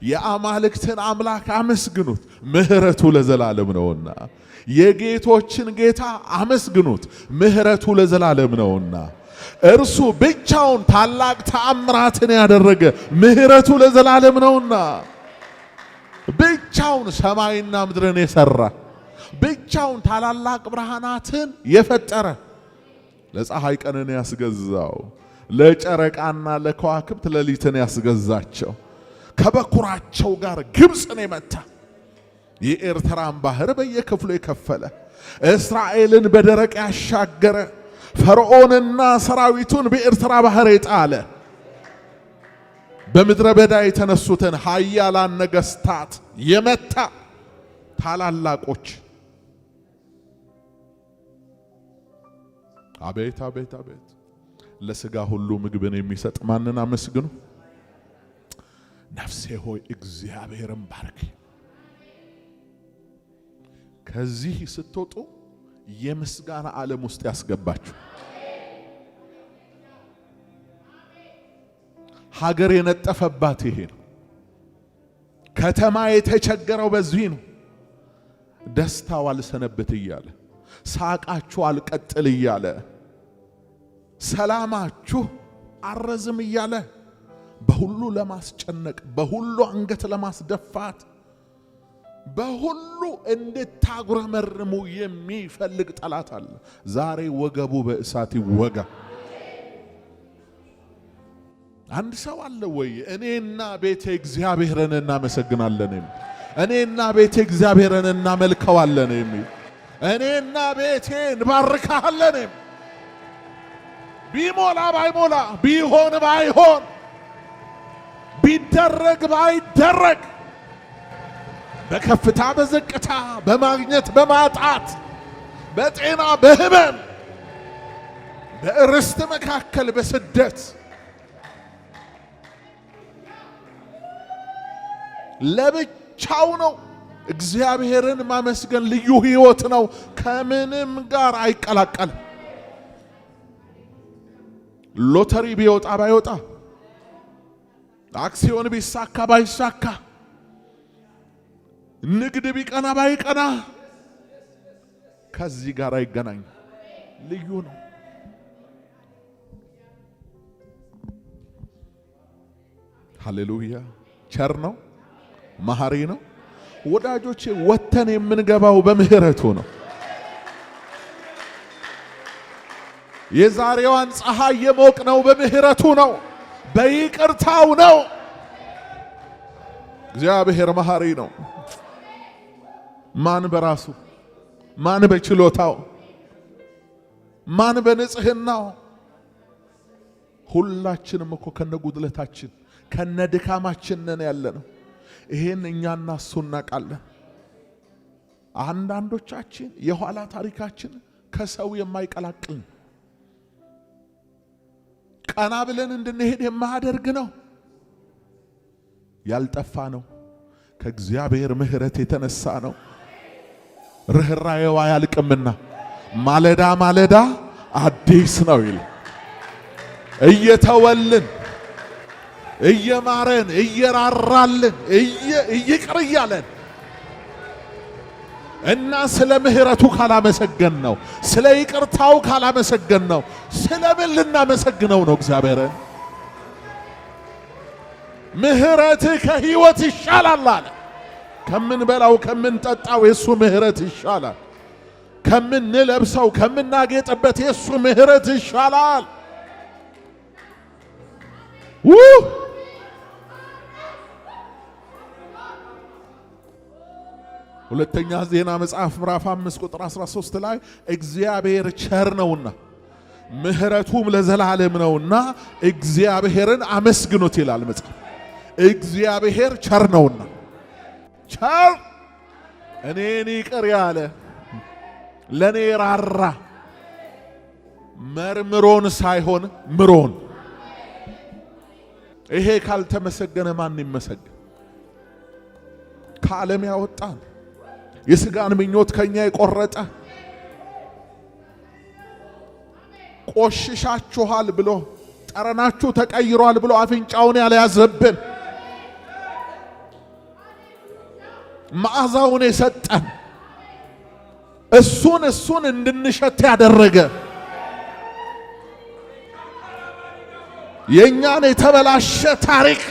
የአማልክትን አምላክ አመስግኑት ምህረቱ ለዘላለም ነውና። የጌቶችን ጌታ አመስግኑት ምህረቱ ለዘላለም ነውና። እርሱ ብቻውን ታላቅ ተአምራትን ያደረገ ምህረቱ ለዘላለም ነውና። ብቻውን ሰማይና ምድርን የሰራ ብቻውን ታላላቅ ብርሃናትን የፈጠረ ለፀሐይ ቀንን ያስገዛው ለጨረቃና ለከዋክብት ሌሊትን ያስገዛቸው ከበኩራቸው ጋር ግብፅን የመታ የኤርትራን ባህር በየክፍሉ የከፈለ እስራኤልን በደረቅ ያሻገረ ፈርዖንና ሰራዊቱን በኤርትራ ባህር የጣለ በምድረ በዳ የተነሱትን ኃያላን ነገስታት የመታ ታላላቆች አቤት አቤት አቤት ለስጋ ሁሉ ምግብን የሚሰጥ ማንን አመስግኑ? ነፍሴ ሆይ እግዚአብሔርን ባርክ። ከዚህ ስትወጡ የምስጋና ዓለም ውስጥ ያስገባችሁ። ሀገር የነጠፈባት ይሄ ነው። ከተማ የተቸገረው በዚህ ነው። ደስታው አልሰነብት እያለ ሳቃችሁ አልቀጥል እያለ ሰላማችሁ አረዝም እያለ በሁሉ ለማስጨነቅ በሁሉ አንገት ለማስደፋት በሁሉ እንድታጉረመርሙ የሚፈልግ ጠላት አለ። ዛሬ ወገቡ በእሳት ይወጋ። አንድ ሰው አለ ወይ እኔና ቤቴ እግዚአብሔርን እናመሰግናለን የሚል፣ እኔና ቤቴ እግዚአብሔርን እናመልከዋለን የሚል፣ እኔና ቤቴ እንባርካለን የሚል፣ ቢሞላ ባይሞላ ቢሆን ባይሆን ቢደረግ ባይደረግ በከፍታ በዝቅታ በማግኘት በማጣት በጤና በህመም በእርስት መካከል በስደት ለብቻው ነው። እግዚአብሔርን ማመስገን ልዩ ህይወት ነው። ከምንም ጋር አይቀላቀልም። ሎተሪ ቢወጣ ባይወጣ፣ አክሲዮን ቢሳካ ባይሳካ፣ ንግድ ቢቀና ባይቀና ከዚህ ጋር አይገናኝ። ልዩ ነው። ሃሌሉያ። ቸር ነው፣ መሐሪ ነው። ወዳጆቼ ወተን የምንገባው በምህረቱ ነው። የዛሬዋን ፀሐይ የሞቅነው በምህረቱ ነው፣ በይቅርታው ነው። እግዚአብሔር መሐሪ ነው። ማን በራሱ ማን በችሎታው ማን በንጽህናው? ሁላችንም እኮ ከነጉድለታችን ከነድካማችን ነን ያለነው። ይሄን እኛና እሱ እናውቃለን። አንዳንዶቻችን የኋላ ታሪካችን ከሰው የማይቀላቅል ቀና ብለን እንድንሄድ የማያደርግ ነው። ያልጠፋ ነው። ከእግዚአብሔር ምሕረት የተነሳ ነው። ርኅራኄው አያልቅምና ማለዳ ማለዳ አዲስ ነው ይል እየተወልን እየማረን እየራራልን ይቅር እያለን እና ስለ ምሕረቱ ካላመሰገን ነው፣ ስለ ይቅርታው ካላመሰገን ነው፣ ስለምን ልናመሰግነው ነው? እግዚአብሔርን ምሕረት ከሕይወት ይሻላል አለ። ከምንበላው ከምንጠጣው የሱ ምሕረት ይሻላል። ከምንለብሰው ከምናጌጥበት የሱ ምሕረት ይሻላል። ሁለተኛ ዜና መጽሐፍ ምዕራፍ 5 ቁጥር 13 ላይ እግዚአብሔር ቸር ነውና ምሕረቱም ለዘላለም ነውና እግዚአብሔርን አመስግኑት ይላል መጽሐፍ። እግዚአብሔር ቸር ነውና፣ ቸር እኔን ይቅር ያለ ለኔ ራራ፣ መርምሮን ሳይሆን ምሮን። ይሄ ካልተመሰገነ ማን ይመሰገን? ከዓለም ያወጣን የሥጋን ምኞት ከኛ የቆረጠ ቆሽሻችኋል ብሎ ጠረናችሁ ተቀይሯል ብሎ አፍንጫውን ያልያዘብን መዓዛውን የሰጠን እሱን እንድንሸት ያደረገ የኛን የተበላሸ ታሪክ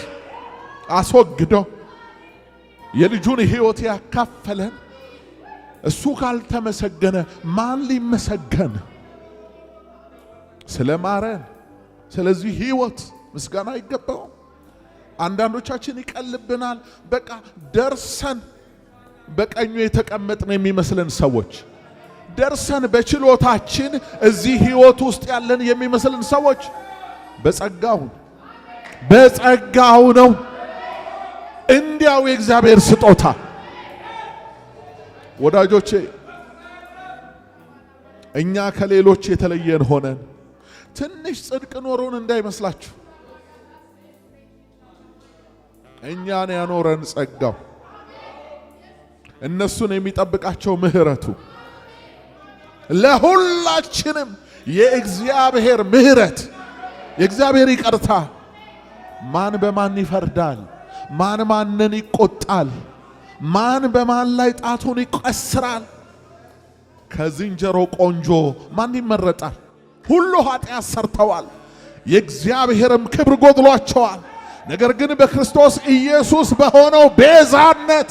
አስወግዶ የልጁን ሕይወት ያካፈለን እሱ ካልተመሰገነ ማን ሊመሰገን? ስለማረን ስለዚህ ሕይወት ምስጋና ይገባው። አንዳንዶቻችን ይቀልብናል። በቃ ደርሰን በቀኙ የተቀመጥን የሚመስለን ሰዎች፣ ደርሰን በችሎታችን እዚህ ሕይወት ውስጥ ያለን የሚመስለን ሰዎች በጸጋው ነው። እንዲያው የእግዚአብሔር ስጦታ። ወዳጆቼ እኛ ከሌሎች የተለየን ሆነን ትንሽ ጽድቅ ኖሮን እንዳይመስላችሁ። እኛን ያኖረን ጸጋው፣ እነሱን የሚጠብቃቸው ምሕረቱ። ለሁላችንም የእግዚአብሔር ምሕረት የእግዚአብሔር ይቅርታ። ማን በማን ይፈርዳል? ማን ማንን ይቆጣል? ማን በማን ላይ ጣቱን ይቀስራል? ከዝንጀሮ ቆንጆ ማን ይመረጣል? ሁሉ ኃጢአት ሰርተዋል፣ የእግዚአብሔርም ክብር ጎድሏቸዋል። ነገር ግን በክርስቶስ ኢየሱስ በሆነው ቤዛነት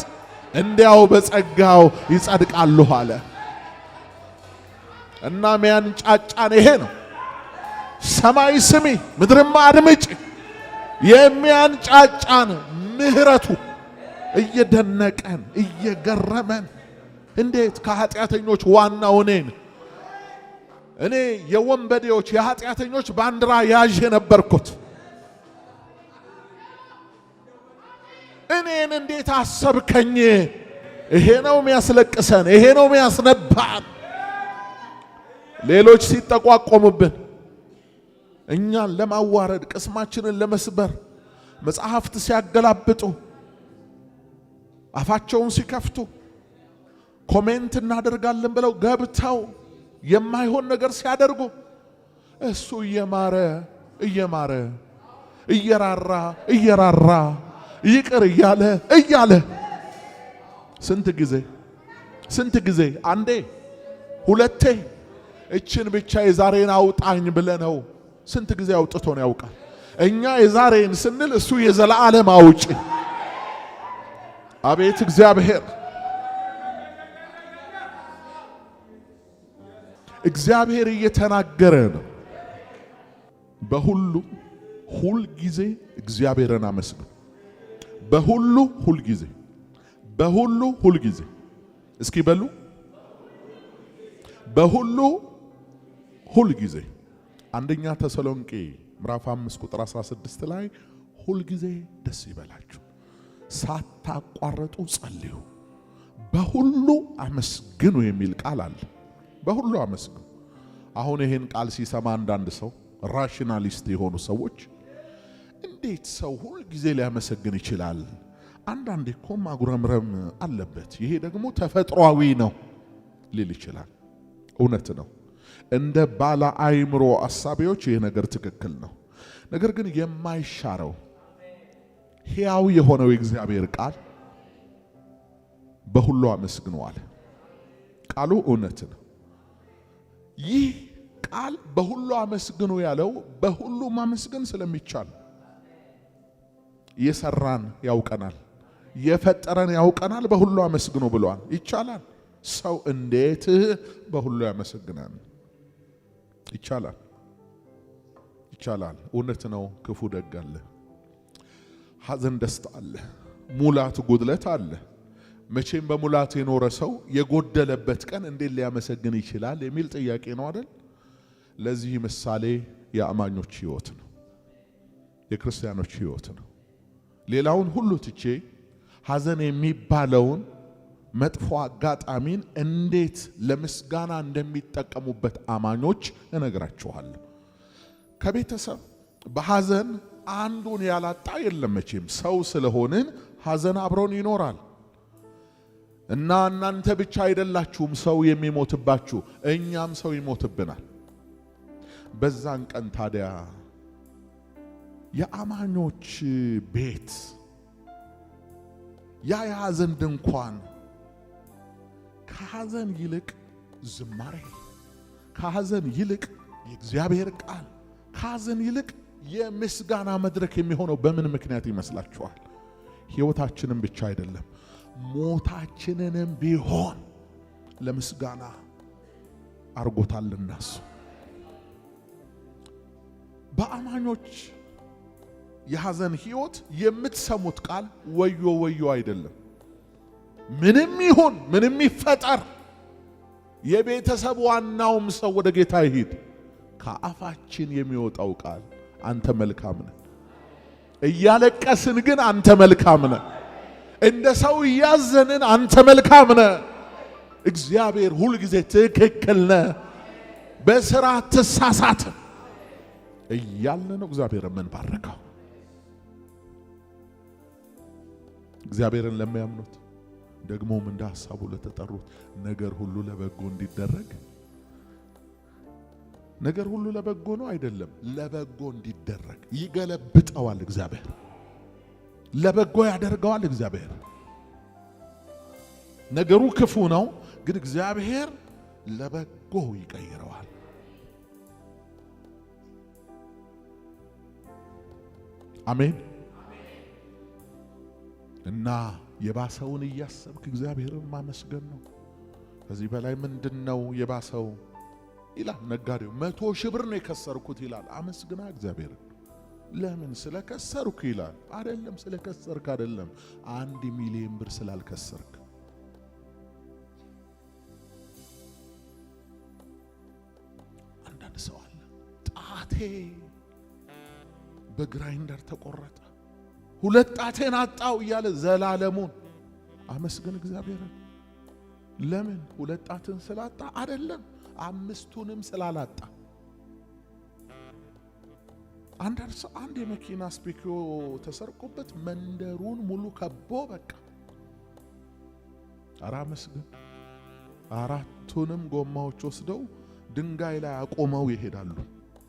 እንዲያው በጸጋው ይጸድቃሉ አለ እና ሚያንጫጫን ይሄ ነው። ሰማይ ስሚ ምድርም አድምጪ። የሚያንጫጫን ምሕረቱ እየደነቀን እየገረመን። እንዴት ከኃጢአተኞች ዋናው እኔ የወንበዴዎች የኃጢአተኞች ባንዲራ ያዥ የነበርኩት እኔን እንዴት አሰብከኝ? ይሄ ነው የሚያስለቅሰን፣ ይሄ ነው የሚያስነባን። ሌሎች ሲጠቋቆሙብን እኛን ለማዋረድ ቅስማችንን ለመስበር መጽሐፍት ሲያገላብጡ አፋቸውን ሲከፍቱ ኮሜንት እናደርጋለን ብለው ገብተው የማይሆን ነገር ሲያደርጉ እሱ እየማረ እየራራ ይቅር እያለ ስንት ጊዜ አንዴ ሁለቴ እችን ብቻ የዛሬን አውጣኝ ብለነው ስንት ጊዜ አውጥቶን ያውቃል። እኛ የዛሬን ስንል እሱ የዘላለም አውጪ። አቤት እግዚአብሔር! እግዚአብሔር እየተናገረ ነው። በሁሉ ሁል ጊዜ እግዚአብሔርን አመስግኑ። በሁሉ ሁል ጊዜ፣ በሁሉ ሁል ጊዜ። እስኪ በሉ በሁሉ ሁል ጊዜ። አንደኛ ተሰሎንቄ ምዕራፍ 5 ቁጥር 16 ላይ ሁል ጊዜ ደስ ይበላችሁ፣ ሳታቋርጡ ጸልዩ፣ በሁሉ አመስግኑ የሚል ቃል አለ። በሁሉ አመስግኑ። አሁን ይሄን ቃል ሲሰማ አንዳንድ ሰው ራሽናሊስት የሆኑ ሰዎች እንዴት ሰው ሁል ጊዜ ሊያመሰግን ይችላል? አንዳንዴ እኮ ማጉረምረም አለበት፣ ይሄ ደግሞ ተፈጥሯዊ ነው ሊል ይችላል። እውነት ነው። እንደ ባለ አእምሮ አሳቢዎች ይሄ ነገር ትክክል ነው። ነገር ግን የማይሻረው ሕያው የሆነው የእግዚአብሔር ቃል በሁሉ አመስግኑ አለ። ቃሉ እውነት ነው። ይህ ቃል በሁሉ አመስግኑ ያለው በሁሉ ማመስገን ስለሚቻል፣ የሰራን ያውቀናል፣ የፈጠረን ያውቀናል፣ በሁሉ አመስግኑ ብሏል። ይቻላል። ሰው እንዴት በሁሉ ያመሰግናል? ይቻላል፣ ይቻላል። እውነት ነው። ክፉ ደግ አለ፣ ሐዘን ደስታ አለ፣ ሙላት ጉድለት አለ። መቼም በሙላት የኖረ ሰው የጎደለበት ቀን እንዴት ሊያመሰግን ይችላል የሚል ጥያቄ ነው አይደል? ለዚህ ምሳሌ የአማኞች ሕይወት ነው፣ የክርስቲያኖች ሕይወት ነው። ሌላውን ሁሉ ትቼ ሐዘን የሚባለውን መጥፎ አጋጣሚን እንዴት ለምስጋና እንደሚጠቀሙበት አማኞች እነግራችኋለሁ። ከቤተሰብ በሐዘን አንዱን ያላጣ የለም። መቼም ሰው ስለሆንን ሐዘን አብሮን ይኖራል እና እናንተ ብቻ አይደላችሁም ሰው የሚሞትባችሁ፣ እኛም ሰው ይሞትብናል። በዛን ቀን ታዲያ የአማኞች ቤት ያ የሐዘን ድንኳን ከሐዘን ይልቅ ዝማሬ፣ ከሐዘን ይልቅ የእግዚአብሔር ቃል፣ ከሐዘን ይልቅ የምስጋና መድረክ የሚሆነው በምን ምክንያት ይመስላችኋል? ሕይወታችንን ብቻ አይደለም ሞታችንንም ቢሆን ለምስጋና አርጎታልና እሱ። በአማኞች የሐዘን ሕይወት የምትሰሙት ቃል ወዮ ወዮ አይደለም። ምንም ይሁን ምንም ይፈጠር፣ የቤተሰብ ዋናውም ሰው ወደ ጌታ ይሂድ፣ ከአፋችን የሚወጣው ቃል አንተ መልካም ነህ። እያለቀስን ግን አንተ መልካም ነህ። እንደ ሰው እያዘንን አንተ መልካም ነህ። እግዚአብሔር ሁል ጊዜ ትክክል ነህ፣ በሥራ ትሳሳት እያልን ነው እግዚአብሔር የምንባረከው። እግዚአብሔርን ለሚያምኑት ደግሞም እንደ ሐሳቡ ለተጠሩት ነገር ሁሉ ለበጎ እንዲደረግ። ነገር ሁሉ ለበጎ ነው አይደለም፣ ለበጎ እንዲደረግ ይገለብጠዋል እግዚአብሔር፣ ለበጎ ያደርገዋል እግዚአብሔር። ነገሩ ክፉ ነው፣ ግን እግዚአብሔር ለበጎ ይቀይረዋል። አሜን። እና የባሰውን እያሰብክ እግዚአብሔርን ማመስገን ነው። ከዚህ በላይ ምንድነው የባሰው ይላል ነጋዴው። 100 ሺህ ብር ነው የከሰርኩት ይላል። አመስግና እግዚአብሔርን። ለምን ስለከሰርኩ ይላል። አይደለም ስለከሰርክ አይደለም፣ 1 ሚሊዮን ብር ስላልከሰርክ። አንዳንድ ሰው አለ ጣቴ በግራይንደር ተቆረጠ፣ 2 ጣቴን አጣው እያለ ዘላለሙን አመስግን እግዚአብሔርን። ለምን 2 ጣትን ስላጣ አይደለም፣ 5ቱንም ስላላጣ። አንድ የመኪና ስፒኪዮ ተሰርቆበት መንደሩን ሙሉ ከቦ በቃ ኧረ አመስግን። 4ቱንም ጎማዎች ወስደው ድንጋይ ላይ አቆመው ይሄዳሉ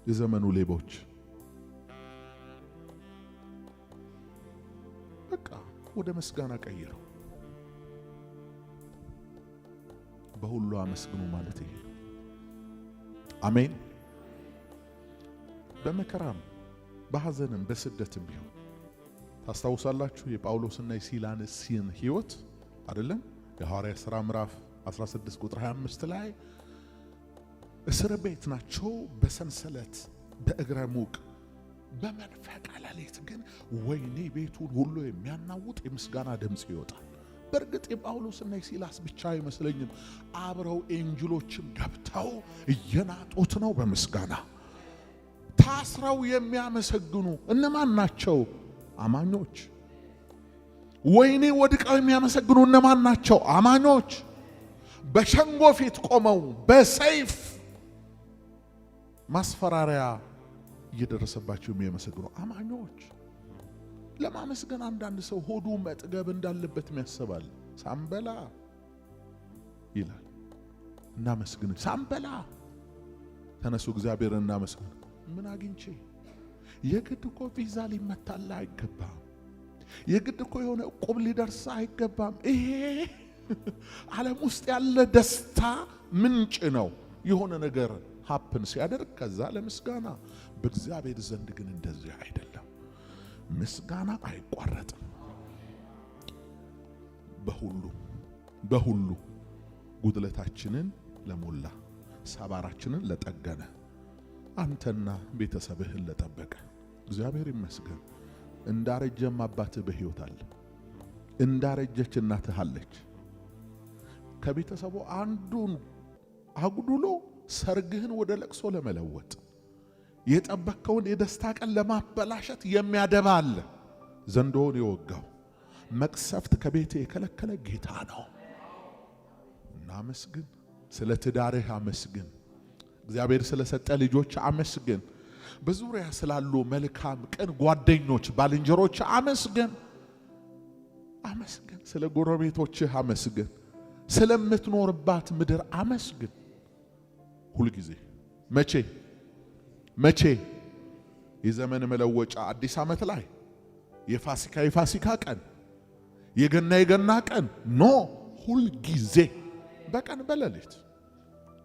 የዘመኑ ሌቦች። በቃ ወደ ምስጋና ቀይረው። በሁሉ አመስግኑ ማለት ይሄ ነው። አሜን። በመከራም በሐዘንም በስደትም ቢሆን ታስታውሳላችሁ የጳውሎስና የሲላስን ሕይወት አይደለም? የሐዋርያት ሥራ ምዕራፍ 16 ቁጥር 25 ላይ እስር ቤት ናቸው፣ በሰንሰለት በእግረ ሙቅ በመንፈቀ ሌሊት ግን ወይኔ ቤቱን ሁሉ የሚያናውጥ የምስጋና ድምፅ ይወጣል። በእርግጥ የጳውሎስና የሲላስ ብቻ አይመስለኝም፣ አብረው ኤንጅሎችም ገብተው እየናጡት ነው በምስጋና። ታስረው የሚያመሰግኑ እነማን ናቸው? አማኞች። ወይኔ ወድቀው የሚያመሰግኑ እነማን ናቸው? አማኞች። በሸንጎ ፊት ቆመው በሰይፍ ማስፈራሪያ እየደረሰባቸው የሚያመሰግኑ አማኞች። ለማመስገን አንዳንድ ሰው ሆዱ መጥገብ እንዳለበት ያስባል። ሳንበላ ይላል እናመስግን፣ ሳንበላ ተነሱ እግዚአብሔርን እናመስግን። ምን አግኝቼ? የግድ እኮ ቪዛ ሊመታልህ አይገባም። የግድ እኮ የሆነ ዕቁብ ሊደርስ አይገባም። ይሄ ዓለም ውስጥ ያለ ደስታ ምንጭ ነው። የሆነ ነገር ሀፕን ሲያደርግ ከዛ ለምስጋና። በእግዚአብሔር ዘንድ ግን እንደዚህ አይደለም። ምስጋና አይቋረጥም። በሁሉ ጉድለታችንን ለሞላ፣ ሰባራችንን ለጠገነ፣ አንተና ቤተሰብህን ለጠበቀ እግዚአብሔር ይመስገን። እንዳረጀም አባትህ በሕይወት አለ፣ እንዳረጀች እናትህ አለች። ከቤተሰቡ አንዱን አጉድሎ ሰርግህን ወደ ለቅሶ ለመለወጥ የጠበከውን የደስታ ቀን ለማበላሸት የሚያደባ አለ። ዘንዶውን የወጋው መቅሰፍት ከቤት የከለከለ ጌታ ነው። እናመስግን። ስለ ትዳርህ አመስግን። እግዚአብሔር ስለሰጠ ልጆች አመስግን። በዙሪያ ስላሉ መልካም ቅን ጓደኞች ባልንጀሮች አመስግን። ስለ ጎረቤቶችህ አመስግን። ስለምትኖርባት ምድር አመስግን። ሁሉ ጊዜ መቼ የዘመን መለወጫ አዲስ ዓመት ላይ የፋሲካ ቀን፣ የገና ቀን ኖ፣ ሁሉ ጊዜ በቀን በሌሊት።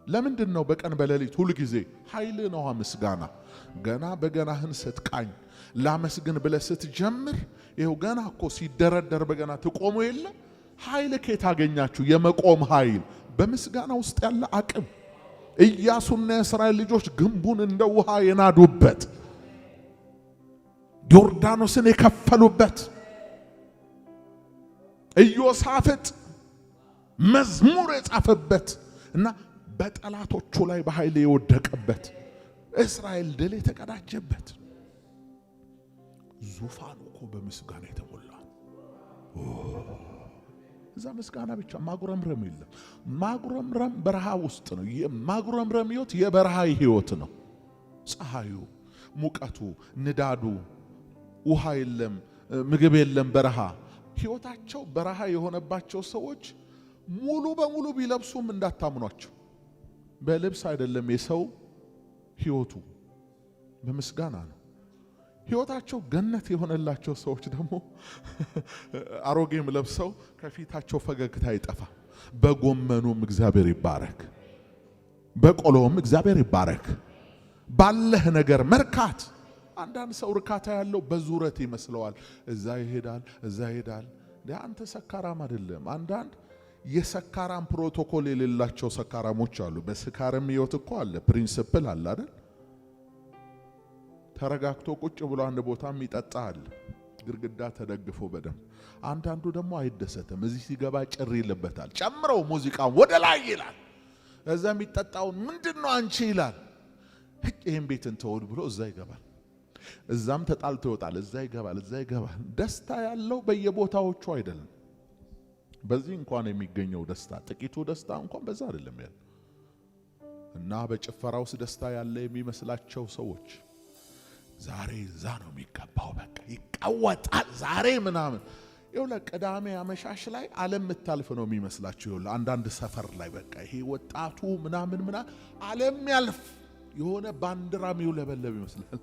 ለምንድን ነው በቀን በሌሊት ሁሉ ጊዜ? ኃይል ነው ምስጋና። ገና በገናህን ስትቃኝ ላመስግን ብለህ ስትጀምር ይሄው ገና እኮ ሲደረደር በገና ትቆሙ የለ ኃይል ከየት አገኛችሁ? የመቆም ኃይል በምስጋና ውስጥ ያለ አቅም። ኢያሱና የእስራኤል ልጆች ግንቡን እንደ ውሃ የናዱበት፣ ዮርዳኖስን የከፈሉበት፣ ኢዮሳፍጥ መዝሙር የጻፈበት እና በጠላቶቹ ላይ በኃይል የወደቀበት፣ እስራኤል ድል የተቀዳጀበት ዙፋኑ እኮ በምስጋና የተሞላ። እዛ ምስጋና ብቻ ማጉረምረም የለም። ማጉረምረም በረሃ ውስጥ ነው። የማጉረምረም ሕይወት የበረሃ ሕይወት ነው። ፀሐዩ፣ ሙቀቱ፣ ንዳዱ፣ ውሃ የለም፣ ምግብ የለም። በረሃ ሕይወታቸው በረሃ የሆነባቸው ሰዎች ሙሉ በሙሉ ቢለብሱም እንዳታምኗቸው። በልብስ አይደለም የሰው ሕይወቱ በምስጋና ነው። ሕይወታቸው ገነት የሆነላቸው ሰዎች ደግሞ አሮጌም ለብሰው ከፊታቸው ፈገግታ ይጠፋ። በጎመኑም እግዚአብሔር ይባረክ፣ በቆሎም እግዚአብሔር ይባረክ። ባለህ ነገር መርካት። አንዳንድ ሰው እርካታ ያለው በዙረት ይመስለዋል። እዛ ይሄዳል። አንተ ሰካራም አይደለም። አንዳንድ የሰካራም ፕሮቶኮል የሌላቸው ሰካራሞች አሉ። በስካርም ሕይወት እኮ አለ፣ ፕሪንሲፕል አለ አይደል? ተረጋግቶ ቁጭ ብሎ አንድ ቦታም ይጠጣል፣ ግርግዳ ተደግፎ በደም። አንዳንዱ ደግሞ አይደሰትም። እዚህ ሲገባ ጭር ይልበታል። ጨምረው ሙዚቃውን ወደ ላይ ይላል። እዛ የሚጠጣውን ምንድነው አንቺ ይላል። ይሄን ቤትን ተወድ ብሎ እዛ ይገባል። እዛም ተጣልቶ ይወጣል። እዛ ይገባል። ደስታ ያለው በየቦታዎቹ አይደለም። በዚህ እንኳን የሚገኘው ደስታ ጥቂቱ ደስታ እንኳን በዛ አይደለም ያለ እና በጭፈራውስ ደስታ ያለ የሚመስላቸው ሰዎች ዛሬ እዛ ነው የሚገባው። በቃ ይቀወጣል ዛሬ ምናምን። ይኸውልህ ቅዳሜ አመሻሽ ላይ ዓለም የምታልፍ ነው የሚመስላችሁ። ይኸውልህ አንዳንድ ሰፈር ላይ በቃ ይሄ ወጣቱ ምናምን ዓለም ያልፍ የሆነ ባንዲራ የሚውለበለብ ይመስላል።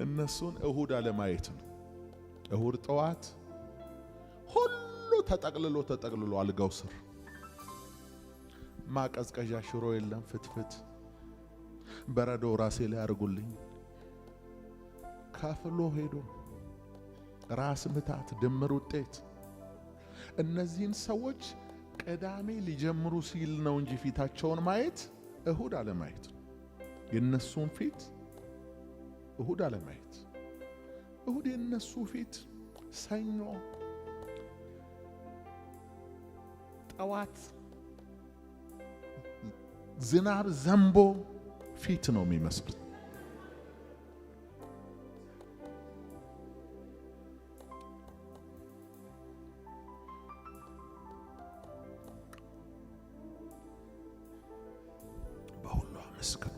እነሱን እሁድ አለማየት ነው። እሁድ ጠዋት ሁሉ ተጠቅልሎ አልጋው ስር ማቀዝቀዣ ሽሮ የለም፣ ፍትፍት በረዶ ራሴ ላይ አርጉልኝ። ከፍሎ ሄዶ ራስ ምታት ድምር ውጤት። እነዚህን ሰዎች ቅዳሜ ሊጀምሩ ሲል ነው እንጂ ፊታቸውን ማየት እሁድ አለማየት፣ የነሱን ፊት እሁድ አለማየት። እሁድ የነሱ ፊት ሰኞ ጠዋት ዝናብ ዘንቦ ፊት ነው የሚመስሉት። በሁሉ አመስግኑ።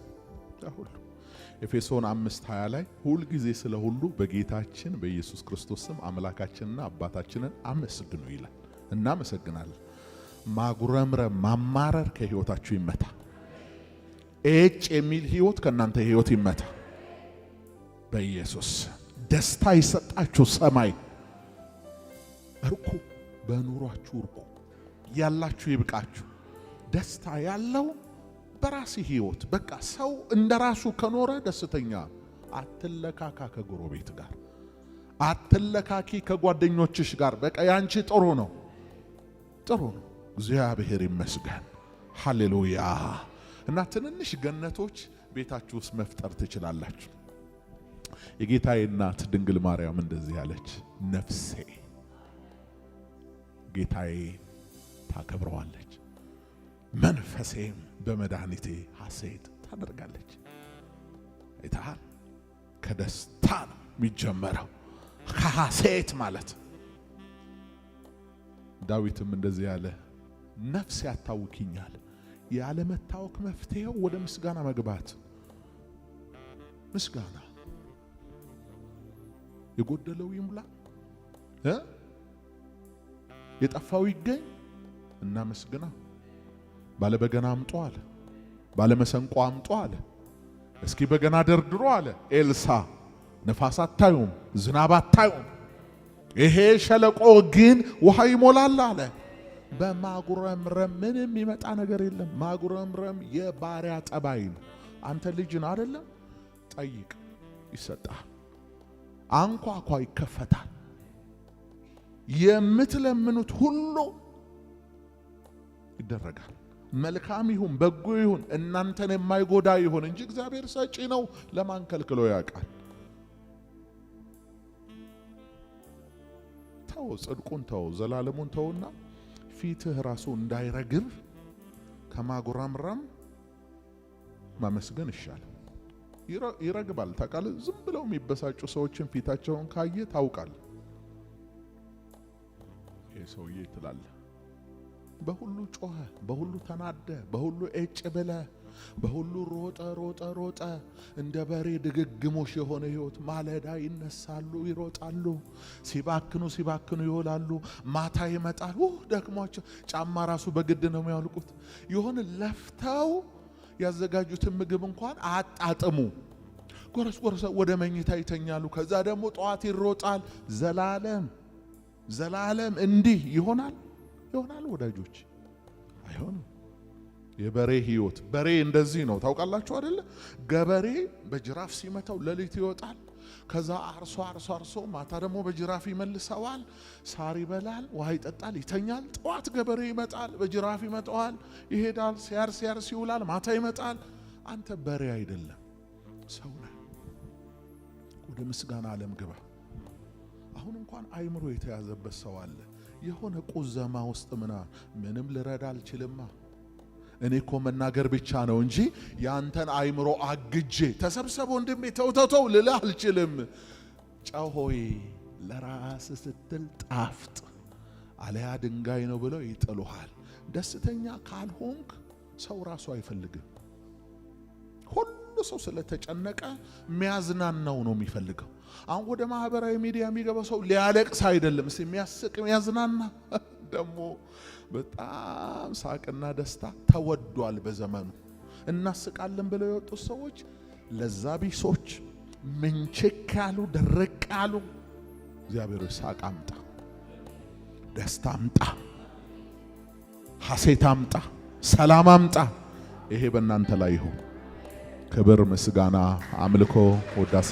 በሁሉ ኤፌሶን 5:20 ላይ ሁል ጊዜ ስለ ሁሉ በጌታችን በኢየሱስ ክርስቶስ ስም አምላካችንና አባታችንን አመስግኑ ይላል። እናመሰግናለን። ማጉረምረም ማማረር ከህይወታችሁ ይመታ። እጭ የሚል ህይወት ከናንተ ህይወት ይመታ በኢየሱስ። ደስታ ይሰጣችሁ ሰማይ። እርኩ በኑሯችሁ እርኩ፣ ያላችሁ ይብቃችሁ። ደስታ ያለው በራሲ ህይወት። በቃ ሰው እንደራሱ ከኖረ ደስተኛ። አትለካካ ከጎረቤት ጋር፣ አትለካኪ ከጓደኞችሽ ጋር። በቃ ያንቺ ጥሩ ነው፣ ጥሩ ነው። እግዚአብሔር ይመስገን። ሃሌሉያ። እና ትንንሽ ገነቶች ቤታችሁ ውስጥ መፍጠር ትችላላችሁ። የጌታዬ እናት ድንግል ማርያም እንደዚህ ያለች፣ ነፍሴ ጌታዬ ታከብረዋለች፣ መንፈሴም በመድኃኒቴ ሐሴት ታደርጋለች። አይተሃል? ከደስታ ነው የሚጀመረው፣ ከሐሴት ማለት። ዳዊትም እንደዚህ ያለ፣ ነፍስ ያታውኪኛል። ያለ መታወክ መፍትሄው ወደ ምስጋና መግባት። ምስጋና የጎደለው ይሙላ፣ የጠፋው ይገኝ። እና መስግና። ባለ በገና አምጡ አለ፣ ባለ መሰንቆ አምጡ አለ። እስኪ በገና ደርድሮ አለ ኤልሳ። ነፋስ አታዩም፣ ዝናብ አታዩም፣ ይሄ ሸለቆ ግን ውሃ ይሞላል አለ። በማጉረምረም ምንም የሚመጣ ነገር የለም። ማጉረምረም የባሪያ ጠባይ ነው። አንተ ልጅ ነህ አይደለም? ጠይቅ ይሰጣል፣ አንኳኳ ይከፈታል። የምትለምኑት ሁሉ ይደረጋል። መልካም ይሁን በጎ ይሁን እናንተን የማይጎዳ ይሁን እንጂ እግዚአብሔር ሰጪ ነው። ለማን ከልክሎ ያውቃል? ተው፣ ጽድቁን ተው፣ ዘላለሙን ተውና ፊትህ ራሱ እንዳይረግብ ከማጉረምረም ማመስገን ይሻላል። ይረግባል። ታውቃለህ? ዝም ብለው የሚበሳጩ ሰዎችን ፊታቸውን ካየ ታውቃለህ። ይሄ ሰውዬ ትላለህ። በሁሉ ጮኸ፣ በሁሉ ተናደ፣ በሁሉ እጭ ብለ፣ በሁሉ ሮጠ ሮጠ ሮጠ። እንደ በሬ ድግግሞሽ የሆነ ህይወት። ማለዳ ይነሳሉ፣ ይሮጣሉ፣ ሲባክኑ ሲባክኑ ይውላሉ። ማታ ይመጣል፣ ደክሟቸው ጫማ ራሱ በግድ ነው የሚያውልቁት። የሆነ ለፍተው ያዘጋጁትን ምግብ እንኳን አጣጥሙ። ጎረስ ጎረስ ወደ መኝታ ይተኛሉ። ከዛ ደግሞ ጠዋት ይሮጣል። ዘላለም እንዲህ ይሆናል ወዳጆች? አይሆንም። የበሬ ህይወት። በሬ እንደዚህ ነው ታውቃላችሁ አይደለ? ገበሬ በጅራፍ ሲመታው ሌሊት ይወጣል። ከዛ አርሶ ማታ ደግሞ በጅራፍ ይመልሰዋል። ሳር ይበላል፣ ውሃ ይጠጣል፣ ይተኛል። ጠዋት ገበሬ ይመጣል፣ በጅራፍ ይመጣዋል፣ ይሄዳል፣ ሲያርስ ይውላል፣ ማታ ይመጣል። አንተ በሬ አይደለም፣ ሰው ነህ። ወደ ምስጋና ዓለም ግባ። አሁን እንኳን አይምሮ የተያዘበት ሰው አለ። የሆነ ቁዘማ ውስጥ ምንም ልረዳ አልችልማ። እኔ እኮ መናገር ብቻ ነው እንጂ ያንተን አይምሮ አግጄ ተሰብሰብ ወንድሜ ተውተው ልልህ አልችልም። ጨው ሆይ ለራስ ስትል ጣፍጥ፣ አለያ ድንጋይ ነው ብለው ይጥሉሃል። ደስተኛ ካልሆንክ ሰው ራሱ አይፈልግም። ሁሉ ሰው ስለተጨነቀ የሚያዝናናው ነው የሚፈልገው። አሁን ወደ ማህበራዊ ሚዲያ የሚገባው ሰው ሊያለቅስ አይደለም፣ የሚያስቅ የሚያዝናና። ደግሞ በጣም ሳቅና ደስታ ተወዷል በዘመኑ። እናስቃለን ብለው የወጡት ሰዎች ለዛ ቢሶች፣ ምንችክ ያሉ፣ ደረቅ ያሉ። እግዚአብሔር ሳቅ አምጣ፣ ደስታ አምጣ፣ ሐሴት አምጣ፣ ሰላም አምጣ። ይሄ በእናንተ ላይ ይሁን። ክብር፣ ምስጋና፣ አምልኮ፣ ውዳሴ